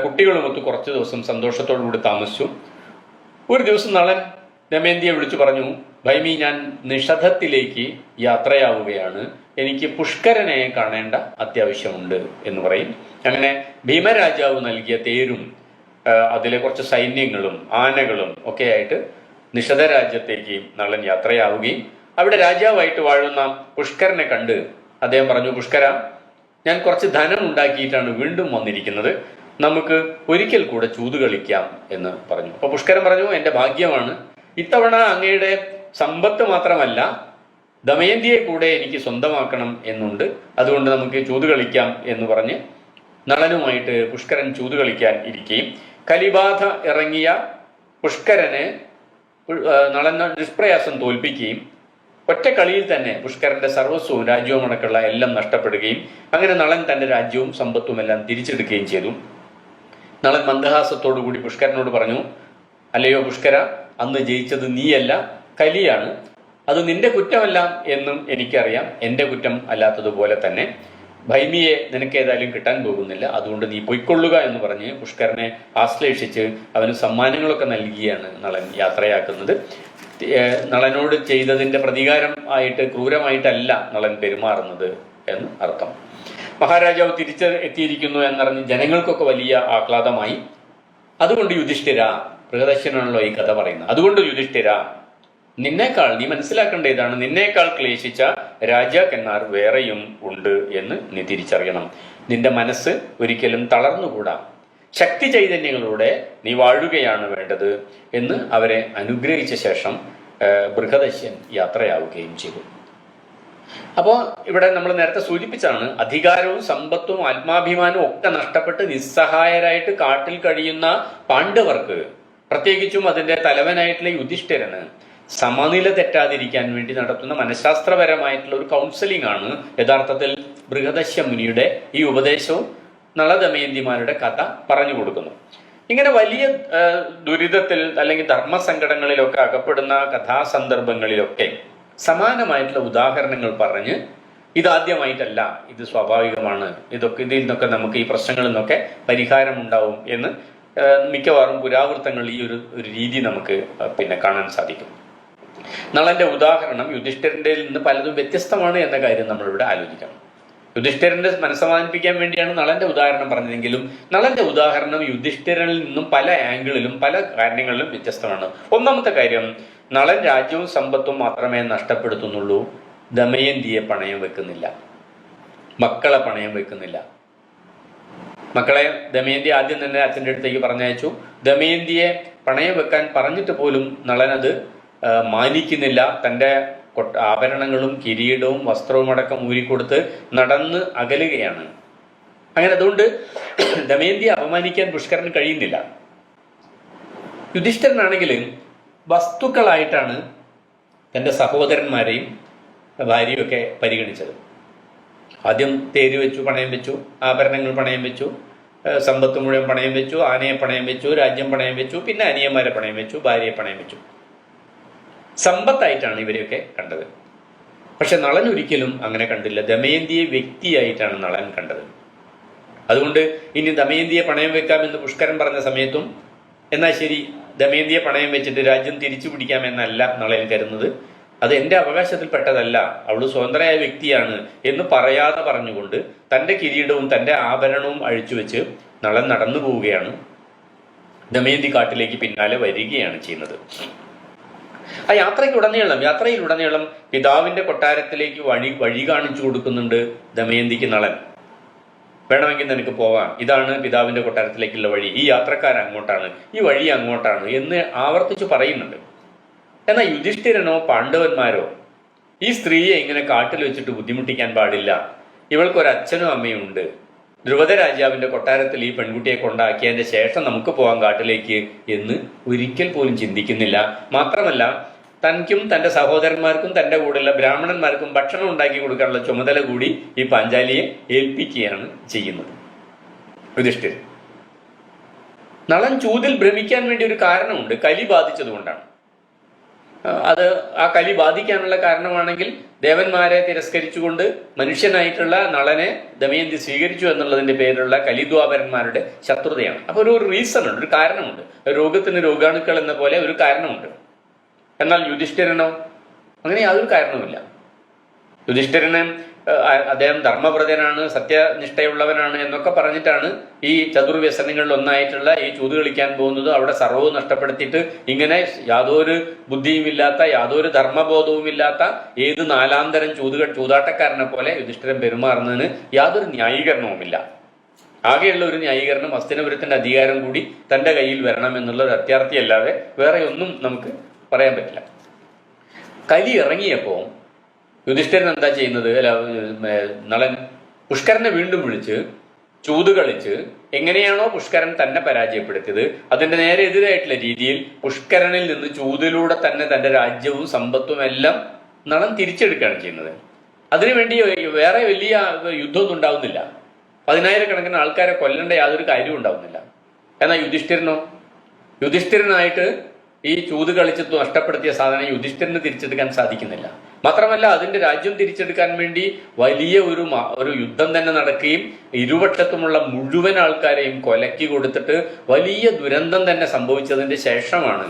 കുട്ടികളുമൊത്ത് കുറച്ച് ദിവസം സന്തോഷത്തോടു കൂടി താമസിച്ചു. ഒരു ദിവസം നളൻ ദമയന്തിയെ വിളിച്ചു പറഞ്ഞു, ഭൈമി, ഞാൻ നിഷധത്തിലേക്ക് യാത്രയാവുകയാണ്. എനിക്ക് പുഷ്കരനെ കാണേണ്ട അത്യാവശ്യമുണ്ട് എന്ന് പറയും. അങ്ങനെ ഭീമരാജാവ് നൽകിയ തേരും അതിലെ കുറച്ച് സൈന്യങ്ങളും ആനകളും ഒക്കെ ആയിട്ട് നിഷധ രാജ്യത്തേക്ക് നളൻ യാത്രയാവുകയും അവിടെ രാജാവായിട്ട് വാഴുന്ന പുഷ്കരനെ കണ്ട് അദ്ദേഹം പറഞ്ഞു, പുഷ്കര, ഞാൻ കുറച്ച് ധനം ഉണ്ടാക്കിയിട്ടാണ് വീണ്ടും വന്നിരിക്കുന്നത്, നമുക്ക് ഒരിക്കൽ കൂടെ ചൂത് കളിക്കാം എന്ന് പറഞ്ഞു. അപ്പോൾ പുഷ്കരൻ പറഞ്ഞു, എൻ്റെ ഭാഗ്യമാണ്, ഇത്തവണ അങ്ങയുടെ സമ്പത്ത് മാത്രമല്ല ദമയന്തിയെ കൂടെ എനിക്ക് സ്വന്തമാക്കണം എന്നുണ്ട്, അതുകൊണ്ട് നമുക്ക് ചൂത് കളിക്കാം എന്ന് പറഞ്ഞ് നളനുമായിട്ട് പുഷ്കരൻ ചൂത് കളിക്കാൻ ഇരിക്കുകയും കലിബാധ ഇറങ്ങിയ പുഷ്കരനെ നളൻ നിഷ്പ്രയാസം തോൽപ്പിക്കുകയും ഒറ്റ കളിയിൽ തന്നെ പുഷ്കരന്റെ സർവസ്വവും രാജ്യവും അടക്കമുള്ള എല്ലാം നഷ്ടപ്പെടുകയും അങ്ങനെ നളൻ തന്റെ രാജ്യവും സമ്പത്തും എല്ലാം തിരിച്ചെടുക്കുകയും ചെയ്തു. നളൻ മന്ദഹാസത്തോടു കൂടി പുഷ്കരനോട് പറഞ്ഞു, അല്ലയോ പുഷ്കര, അന്ന് ജയിച്ചത് നീയല്ല, കലിയാണ്. അത് നിന്റെ കുറ്റമല്ല എന്നും എനിക്കറിയാം, എൻ്റെ കുറ്റം അല്ലാത്തതുപോലെ തന്നെ. ഭൈമിയെ നിനക്ക് ഏതായാലും കിട്ടാൻ പോകുന്നില്ല, അതുകൊണ്ട് നീ പൊയ്ക്കൊള്ളുക എന്ന് പറഞ്ഞ് പുഷ്കരനെ ആശ്ലേഷിച്ച് അവന് സമ്മാനങ്ങളൊക്കെ നൽകിയാണ് നളൻ യാത്രയാക്കുന്നത്. നളനോട് ചെയ്തതിൻ്റെ പ്രതികാരം ആയിട്ട് ക്രൂരമായിട്ടല്ല നളൻ പെരുമാറുന്നത് എന്ന് അർത്ഥം. മഹാരാജാവ് എത്തിയിരിക്കുന്നു എന്നറിഞ്ഞ് ജനങ്ങൾക്കൊക്കെ വലിയ ആഹ്ലാദമായി. അതുകൊണ്ട് യുധിഷ്ഠിര, ബൃഹദശ്വനാണല്ലോ ഈ കഥ പറയുന്നത്, അതുകൊണ്ട് യുധിഷ്ഠിര, നിന്നേക്കാൾ, നീ മനസ്സിലാക്കേണ്ട ഇതാണ്, നിന്നേക്കാൾ ക്ലേശിച്ച രാജാക്കന്മാർ വേറെയും ഉണ്ട് എന്ന് നീ തിരിച്ചറിയണം. നിന്റെ മനസ്സ് ഒരിക്കലും തളർന്നുകൂടാ, ശക്തി ചൈതന്യങ്ങളോടെ നീ വാഴുകയാണ് വേണ്ടത് എന്ന് അവരെ അനുഗ്രഹിച്ച ശേഷം ബൃഹദശ്യൻ യാത്രയാവുകയും ചെയ്തു. അപ്പോൾ ഇവിടെ നമ്മൾ നേരത്തെ സൂചിപ്പിച്ചാണ്, അധികാരവും സമ്പത്തും ആത്മാഭിമാനവും ഒക്കെ നഷ്ടപ്പെട്ട് നിസ്സഹായരായിട്ട് കാട്ടിൽ കഴിയുന്ന പാണ്ഡവർക്ക്, പ്രത്യേകിച്ചും അതിൻ്റെ തലവനായിട്ടുള്ള യുധിഷ്ഠിരന് സമനില തെറ്റാതിരിക്കാൻ വേണ്ടി നടത്തുന്ന മനഃശാസ്ത്രപരമായിട്ടുള്ള ഒരു കൗൺസിലിംഗ് ആണ് യഥാർത്ഥത്തിൽ ബൃഹദശ്യ മുനിയുടെ ഈ ഉപദേശവും നളദമയന്തിമാരുടെ കഥ പറഞ്ഞു കൊടുക്കുന്നു. ഇങ്ങനെ വലിയ ദുരിതത്തിൽ അല്ലെങ്കിൽ ധർമ്മസങ്കടങ്ങളിലൊക്കെ അകപ്പെടുന്ന കഥാസന്ദർഭങ്ങളിലൊക്കെ സമാനമായിട്ടുള്ള ഉദാഹരണങ്ങൾ പറഞ്ഞ് ഇതാദ്യമായിട്ടല്ല, ഇത് സ്വാഭാവികമാണ്, ഇതിൽ നിന്നൊക്കെ നമുക്ക് ഈ പ്രശ്നങ്ങളിൽ നിന്നൊക്കെ പരിഹാരം ഉണ്ടാവും എന്ന് മിക്കവാറും പുരാവൃത്തങ്ങളിൽ ഈ ഒരു രീതി നമുക്ക് കാണാൻ സാധിക്കും. നളന്റെ ഉദാഹരണം യുധിഷ്ഠിരന്റെ നിന്ന് പലതും വ്യത്യസ്തമാണ് എന്ന കാര്യം നമ്മളിവിടെ ആലോചിക്കണം. യുധിഷ്ഠിരന്റെ മനസ്സമാധാനിപ്പിക്കാൻ വേണ്ടിയാണ് നളന്റെ ഉദാഹരണം പറഞ്ഞതെങ്കിലും നളന്റെ ഉദാഹരണം യുധിഷ്ഠിരനിൽ നിന്നും പല ആംഗിളിലും പല കാര്യങ്ങളിലും വ്യത്യസ്തമാണ്. ഒന്നാമത്തെ കാര്യം, നളൻ രാജ്യവും സമ്പത്തും മാത്രമേ നഷ്ടപ്പെടുത്തുന്നുള്ളൂ, ദമയന്തിയെ പണയം വെക്കുന്നില്ല, മക്കളെ പണയം വെക്കുന്നില്ല. മക്കളെ ദമയന്തി ആദ്യം തന്നെ അച്ഛൻ്റെ അടുത്തേക്ക് പറഞ്ഞയച്ചു. ദമയന്തിയെ പണയം വെക്കാൻ പറഞ്ഞിട്ട് പോലും നളനത് മാനിക്കുന്നില്ല. തൻ്റെ ആഭരണങ്ങളും കിരീടവും വസ്ത്രവും അടക്കം ഊരിക്കൊടുത്ത് നടന്ന് അകലുകയാണ്. അങ്ങനെ അതുകൊണ്ട് ദമയന്തിയെ അപമാനിക്കാൻ പുഷ്കരന് കഴിയുന്നില്ല. യുധിഷ്ഠിരനാണെങ്കിൽ വസ്തുക്കളായിട്ടാണ് തൻ്റെ സഹോദരന്മാരെയും ഭാര്യയും ഒക്കെ പരിഗണിച്ചത്. ആദ്യം തേര് വെച്ചു, പണയം വെച്ചു, ആഭരണങ്ങൾ പണയം വെച്ചു, സമ്പത്ത് മുഴുവൻ പണയം വെച്ചു, ആനയെ പണയം വെച്ചു, രാജ്യം പണയം വെച്ചു, പിന്നെ അനിയന്മാരെ പണയം വെച്ചു, ഭാര്യയെ പണയം വെച്ചു. സമ്പത്തായിട്ടാണ് ഇവരെയൊക്കെ കണ്ടത്. പക്ഷെ നളൻ ഒരിക്കലും അങ്ങനെ കണ്ടില്ല. ദമയന്തിയെ വ്യക്തിയായിട്ടാണ് നളൻ കണ്ടത്. അതുകൊണ്ട് ഇനി ദമയന്തിയെ പണയം വെക്കാമെന്ന് പുഷ്കരൻ പറഞ്ഞ സമയത്തും എന്നാൽ ശരി, ദമയന്തിയെ പണയം വെച്ചിട്ട് രാജ്യം തിരിച്ചു പിടിക്കാമെന്നല്ല നളൻ കരുതുന്നത്. അത് എൻ്റെ അവകാശത്തിൽപ്പെട്ടതല്ല, അവൾ സ്വതന്ത്രയായ വ്യക്തിയാണ് എന്ന് പറയാതെ പറഞ്ഞുകൊണ്ട് തൻ്റെ കിരീടവും തൻ്റെ ആഭരണവും അഴിച്ചു വെച്ച് നളൻ നടന്നു പോവുകയാണ്. ദമയന്തി കാട്ടിലേക്ക് പിന്നാലെ വരികയാണ് ചെയ്യുന്നത്. ആ യാത്രയിലുടനീളം പിതാവിൻ്റെ കൊട്ടാരത്തിലേക്ക് വഴി കാണിച്ചു കൊടുക്കുന്നുണ്ട് ദമയന്തിക്ക് നളൻ. വേണമെങ്കിൽ നിനക്ക് പോവാം, ഇതാണ് പിതാവിൻ്റെ കൊട്ടാരത്തിലേക്കുള്ള വഴി, ഈ യാത്രക്കാരൻ അങ്ങോട്ടാണ്, ഈ വഴി അങ്ങോട്ടാണ് എന്ന് ആവർത്തിച്ച് പറയുന്നുണ്ട്. എന്നാൽ യുധിഷ്ഠിരനോ പാണ്ഡവന്മാരോ ഈ സ്ത്രീയെ ഇങ്ങനെ കാട്ടിൽ വെച്ചിട്ട് ബുദ്ധിമുട്ടിക്കാൻ പാടില്ല, ഇവൾക്കൊരച്ഛനും അമ്മയും ഉണ്ട്, ധ്രുവദ രാജാവിൻ്റെ കൊട്ടാരത്തിൽ ഈ പെൺകുട്ടിയെ കൊണ്ടാക്കിയതിൻ്റെ ശേഷം നമുക്ക് പോകാൻ കാട്ടിലേക്ക് എന്ന് ഒരിക്കൽ പോലും ചിന്തിക്കുന്നില്ല. മാത്രമല്ല തനിക്കും തൻ്റെ സഹോദരന്മാർക്കും തൻ്റെ കൂടെയുള്ള ബ്രാഹ്മണന്മാർക്കും ഭക്ഷണം ഉണ്ടാക്കി കൊടുക്കാനുള്ള ചുമതല കൂടി ഈ പാഞ്ചാലിയെ ഏൽപ്പിക്കുകയാണ് ചെയ്യുന്നത് യുധിഷ്ഠിരൻ. നളൻ ചൂതിൽ ഭ്രമിക്കാൻ വേണ്ടി ഒരു കാരണമുണ്ട്, കലി ബാധിച്ചതുകൊണ്ടാണ്. അത് ആ കലി ബാധിക്കാനുള്ള കാരണമാണെങ്കിൽ ദേവന്മാരെ തിരസ്കരിച്ചുകൊണ്ട് മനുഷ്യനായിട്ടുള്ള നളനെ ദമയന്തി സ്വീകരിച്ചു എന്നുള്ളതിൻ്റെ പേരിലുള്ള കലിദ്വാപരന്മാരുടെ ശത്രുതയാണ്. അപ്പോൾ ഒരു റീസൺ ഉണ്ട്, ഒരു കാരണമുണ്ട്. രോഗത്തിന് രോഗാണുക്കൾ എന്ന പോലെ ഒരു കാരണമുണ്ട്. എന്നാൽ യുധിഷ്ഠിരനോ അങ്ങനെ യാതൊരു കാരണവുമില്ല. യുധിഷ്ഠിരന് അദ്ദേഹം ധർമ്മവ്രതനാണ്, സത്യനിഷ്ഠയുള്ളവനാണ് എന്നൊക്കെ പറഞ്ഞിട്ടാണ് ഈ ചതുർവ്യസനങ്ങളിൽ ഒന്നായിട്ടുള്ള ഈ ചൂത് കളിക്കാൻ പോകുന്നത്. അവിടെ സർവ്വവും നഷ്ടപ്പെടുത്തിയിട്ട് ഇങ്ങനെ യാതൊരു ബുദ്ധിയുമില്ലാത്ത, യാതൊരു ധർമ്മബോധവുമില്ലാത്ത ഏത് നാലാന്തരം ചൂതാട്ടക്കാരനെ പോലെ യുധിഷ്ഠിരൻ പെരുമാറുന്നതിന് യാതൊരു ന്യായീകരണവുമില്ല. ആകെയുള്ള ഒരു ന്യായീകരണം ഹസ്തിനപുരത്തിന്റെ അധികാരം കൂടി തന്റെ കയ്യിൽ വരണം എന്നുള്ള ഒരു അത്യാർത്ഥിയല്ലാതെ വേറെ ഒന്നും നമുക്ക് പറയാൻ പറ്റില്ല. കലി ഇറങ്ങിയപ്പോൾ യുധിഷ്ഠിരൻ എന്താ ചെയ്യുന്നത്? നളൻ പുഷ്കരനെ വീണ്ടും വിളിച്ച് ചൂത് കളിച്ച് എങ്ങനെയാണോ പുഷ്കരൻ തന്നെ പരാജയപ്പെടുത്തിയത് അതിന്റെ നേരെ എതിരായിട്ടുള്ള രീതിയിൽ പുഷ്കരനിൽ നിന്ന് ചൂതിലൂടെ തന്നെ തന്റെ രാജ്യവും സമ്പത്തും എല്ലാം നളൻ തിരിച്ചെടുക്കുകയാണ് ചെയ്യുന്നത്. അതിനുവേണ്ടി വേറെ വലിയ യുദ്ധമൊന്നും ഉണ്ടാവുന്നില്ല. 10,000-കണക്കിന് ആൾക്കാരെ കൊല്ലേണ്ട യാതൊരു കാര്യവും ഉണ്ടാവുന്നില്ല. എന്നാൽ യുധിഷ്ഠിരനായിട്ട് ഈ ചൂത് കളിച്ച് നഷ്ടപ്പെടുത്തിയ സാധനം യുധിഷ്ഠിരന് തിരിച്ചെടുക്കാൻ സാധിക്കുന്നില്ല. മാത്രമല്ല അതിന്റെ രാജ്യം തിരിച്ചെടുക്കാൻ വേണ്ടി വലിയ ഒരു യുദ്ധം തന്നെ നടക്കുകയും ഇരുപക്ഷത്തുമുള്ള മുഴുവൻ ആൾക്കാരെയും കൊലക്കി കൊടുത്തിട്ട് വലിയ ദുരന്തം തന്നെ സംഭവിച്ചതിന്റെ ശേഷമാണ്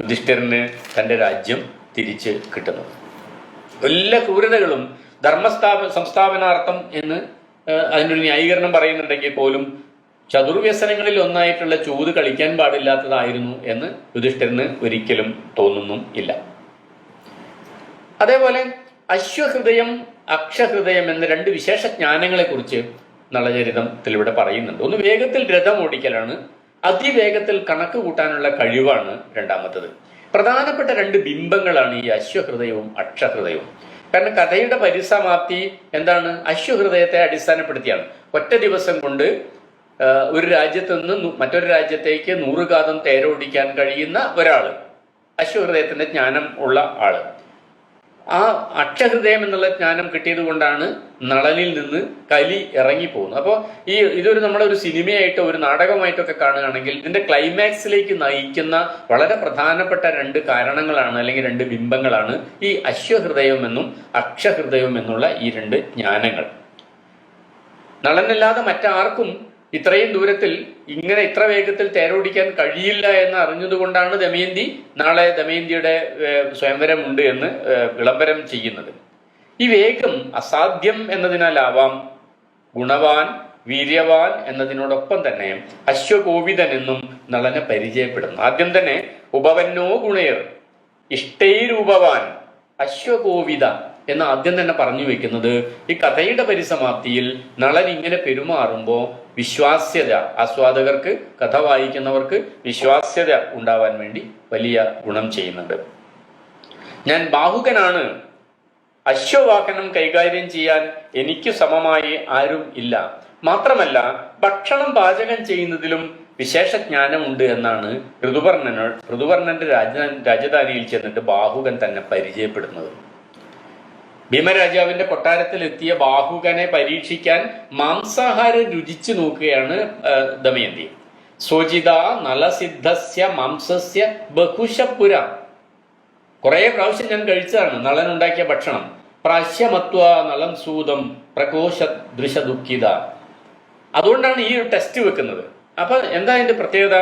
യുധിഷ്ഠിരന് തന്റെ രാജ്യം തിരിച്ച് കിട്ടുന്നത്. എല്ലാ ക്രൂരതകളും സംസ്ഥാപനാർത്ഥം എന്ന് അതിനൊരു ന്യായീകരണം പറയുന്നുണ്ടെങ്കിൽ പോലും ചതുർവ്യസനങ്ങളിൽ ഒന്നായിട്ടുള്ള ചൂത് കളിക്കാൻ പാടില്ലാത്തതായിരുന്നു എന്ന് യുധിഷ്ഠിരന് ഒരിക്കലും തോന്നുന്നും ഇല്ല. അതേപോലെ അശ്വഹൃദയം, അക്ഷഹൃദയം എന്ന രണ്ട് വിശേഷ ജ്ഞാനങ്ങളെ കുറിച്ച് നളചരിതത്തിൽ ഇവിടെ പറയുന്നുണ്ട്. ഒന്ന് വേഗത്തിൽ രഥം ഓടിക്കലാണ്, അതിവേഗത്തിൽ കണക്ക് കൂട്ടാനുള്ള കഴിവാണ് രണ്ടാമത്തത്. പ്രധാനപ്പെട്ട രണ്ട് ബിംബങ്ങളാണ് ഈ അശ്വഹൃദയവും അക്ഷഹൃദയവും. കാരണം കഥയുടെ പരിസമാപ്തി എന്താണ്? അശ്വഹൃദയത്തെ അടിസ്ഥാനപ്പെടുത്തിയാണ്. ഒറ്റ ദിവസം കൊണ്ട് ഒരു രാജ്യത്ത് നിന്ന് മറ്റൊരു രാജ്യത്തേക്ക് 100 കാതം തേരോടിക്കാൻ കഴിയുന്ന ഒരാള്, അശ്വഹൃദയത്തിന്റെ ജ്ഞാനം ഉള്ള ആള്. ആ അക്ഷഹൃദയം എന്നുള്ള ജ്ഞാനം കിട്ടിയത് കൊണ്ടാണ് നളനിൽ നിന്ന് കലി ഇറങ്ങിപ്പോകുന്നത്. അപ്പോൾ ഇതൊരു നമ്മളൊരു സിനിമയായിട്ടോ ഒരു നാടകമായിട്ടൊക്കെ കാണുകയാണെങ്കിൽ ഇതിന്റെ ക്ലൈമാക്സിലേക്ക് നയിക്കുന്ന വളരെ പ്രധാനപ്പെട്ട രണ്ട് കാരണങ്ങളാണ്, അല്ലെങ്കിൽ രണ്ട് ബിംബങ്ങളാണ് ഈ അശ്വഹൃദയം എന്നും അക്ഷഹൃദയം എന്നുള്ള ഈ രണ്ട് ജ്ഞാനങ്ങൾ. നളനല്ലാതെ മറ്റാർക്കും ഇത്രയും ദൂരത്തിൽ ഇങ്ങനെ ഇത്ര വേഗത്തിൽ തേരോടിക്കാൻ കഴിയില്ല എന്ന് അറിഞ്ഞതുകൊണ്ടാണ് ദമയന്തി നാളെ ദമയന്തിയുടെ സ്വയംവരമുണ്ട് എന്ന് വിളംബരം ചെയ്യുന്നത്. ഈ വേഗം അസാധ്യം എന്നതിനാലാവാം ഗുണവാൻ, വീര്യവാൻ എന്നതിനോടൊപ്പം തന്നെ അശ്വകോവിതൻ എന്നും നളനെ പരിചയപ്പെടുന്നു. ആദ്യം തന്നെ ഉപവന്നോ ഗുണയർ ഇഷ്ടൈരൂപവാൻ അശ്വകോവിത എന്ന് ആദ്യം തന്നെ പറഞ്ഞു വെക്കുന്നത് ഈ കഥയുടെ പരിസമാപ്തിയിൽ നളൻ ഇങ്ങനെ പെരുമാറുമ്പോൾ വിശ്വാസ്യത, ആസ്വാദകർക്ക്, കഥ വായിക്കുന്നവർക്ക് വിശ്വാസ്യത ഉണ്ടാവാൻ വേണ്ടി വലിയ ഗുണം ചെയ്യുന്നുണ്ട്. ഞാൻ ബാഹുകനാണ്, അശ്വവാഹനം കൈകാര്യം ചെയ്യാൻ എനിക്ക് സമമായി ആരും ഇല്ല, മാത്രമല്ല ഭക്ഷണം പാചകം ചെയ്യുന്നതിലും വിശേഷ ജ്ഞാനമുണ്ട് എന്നാണ് ഋതുപർണന്റെ രാജധാനിയിൽ ചെന്നിട്ട് ബാഹുകൻ തന്നെ പരിചയപ്പെടുന്നത്. ഭീമരാജാവിന്റെ കൊട്ടാരത്തിലെത്തിയ ബാഹുകനെ പരീക്ഷിക്കാൻ മാംസാഹാരം രുചിച്ചു നോക്കുകയാണ് ദമയന്തി. സ്വജിത നളസിദ്ധസ്യ മാംസസ്യ ബഹുശപുര, കുറെ പ്രാവശ്യം ഞാൻ കഴിച്ചതാണ് നളൻ ഉണ്ടാക്കിയ ഭക്ഷണം. പ്രാശ്യമത്വ നളം സൂതം പ്രകോശ ദൃശ ദുഃഖിത. അതുകൊണ്ടാണ് ഈ ഒരു ടെസ്റ്റ് വെക്കുന്നത്. അപ്പൊ എന്താ അതിന്റെ പ്രത്യേകത?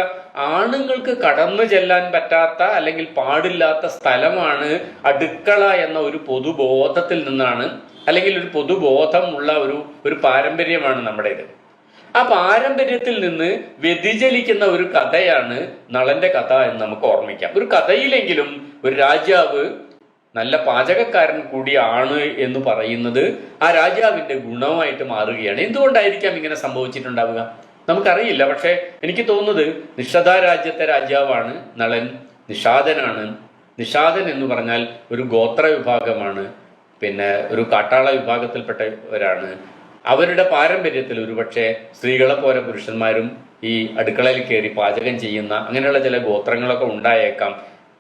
ആണുങ്ങൾക്ക് കടന്നു ചെല്ലാൻ പറ്റാത്ത അല്ലെങ്കിൽ പാടില്ലാത്ത സ്ഥലമാണ് അടുക്കള എന്ന ഒരു പൊതുബോധത്തിൽ നിന്നാണ്, അല്ലെങ്കിൽ ഒരു പൊതുബോധമുള്ള ഒരു പാരമ്പര്യമാണ് നമ്മുടേത്. ആ പാരമ്പര്യത്തിൽ നിന്ന് വ്യതിചലിക്കുന്ന ഒരു കഥയാണ് നളന്റെ കഥ എന്ന് നമുക്ക് ഓർമ്മിക്കാം. ഒരു കഥയിലെങ്കിലും ഒരു രാജാവ് നല്ല പാചകക്കാരൻ കൂടിയാണ് എന്ന് പറയുന്നത് ആ രാജാവിന്റെ ഗുണമായിട്ട് മാറുകയാണ്. എന്തുകൊണ്ടായിരിക്കാം ഇങ്ങനെ സംഭവിച്ചിട്ടുണ്ടാവുക നമുക്കറിയില്ല. പക്ഷെ എനിക്ക് തോന്നുന്നത് നിഷധ രാജ്യത്തെ രാജാവാണ് നളൻ. നിഷാദനാണ്. നിഷാദൻ എന്ന് പറഞ്ഞാൽ ഒരു ഗോത്ര വിഭാഗമാണ്, പിന്നെ ഒരു കാട്ടാള വിഭാഗത്തിൽപ്പെട്ടവരാണ്. അവരുടെ പാരമ്പര്യത്തിൽ ഒരുപക്ഷെ സ്ത്രീകളെ പോലെ പുരുഷന്മാരും ഈ അടുക്കളയിൽ കയറി പാചകം ചെയ്യുന്ന അങ്ങനെയുള്ള ചില ഗോത്രങ്ങളൊക്കെ ഉണ്ടായേക്കാം.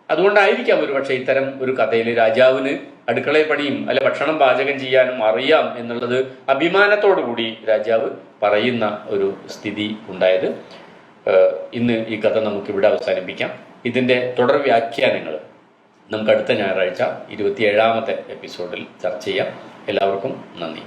അതുകൊണ്ടായിരിക്കാം ഒരുപക്ഷെ ഇത്തരം ഒരു കഥയിൽ രാജാവിന് അടുക്കളയിൽ പണിയും അല്ലെ ഭക്ഷണം പാചകം ചെയ്യാനും അറിയാം എന്നുള്ളത് അഭിമാനത്തോടു കൂടി രാജാവ് പറയുന്ന ഒരു സ്ഥിതി ഉണ്ടായത്. ഇന്ന് ഈ കഥ നമുക്കിവിടെ അവസാനിപ്പിക്കാം. ഇതിൻ്റെ തുടർ വ്യാഖ്യാനങ്ങൾ നമുക്ക് അടുത്ത ഞായറാഴ്ച 27ാമത്തെ എപ്പിസോഡിൽ ചർച്ച ചെയ്യാം. എല്ലാവർക്കും നന്ദി.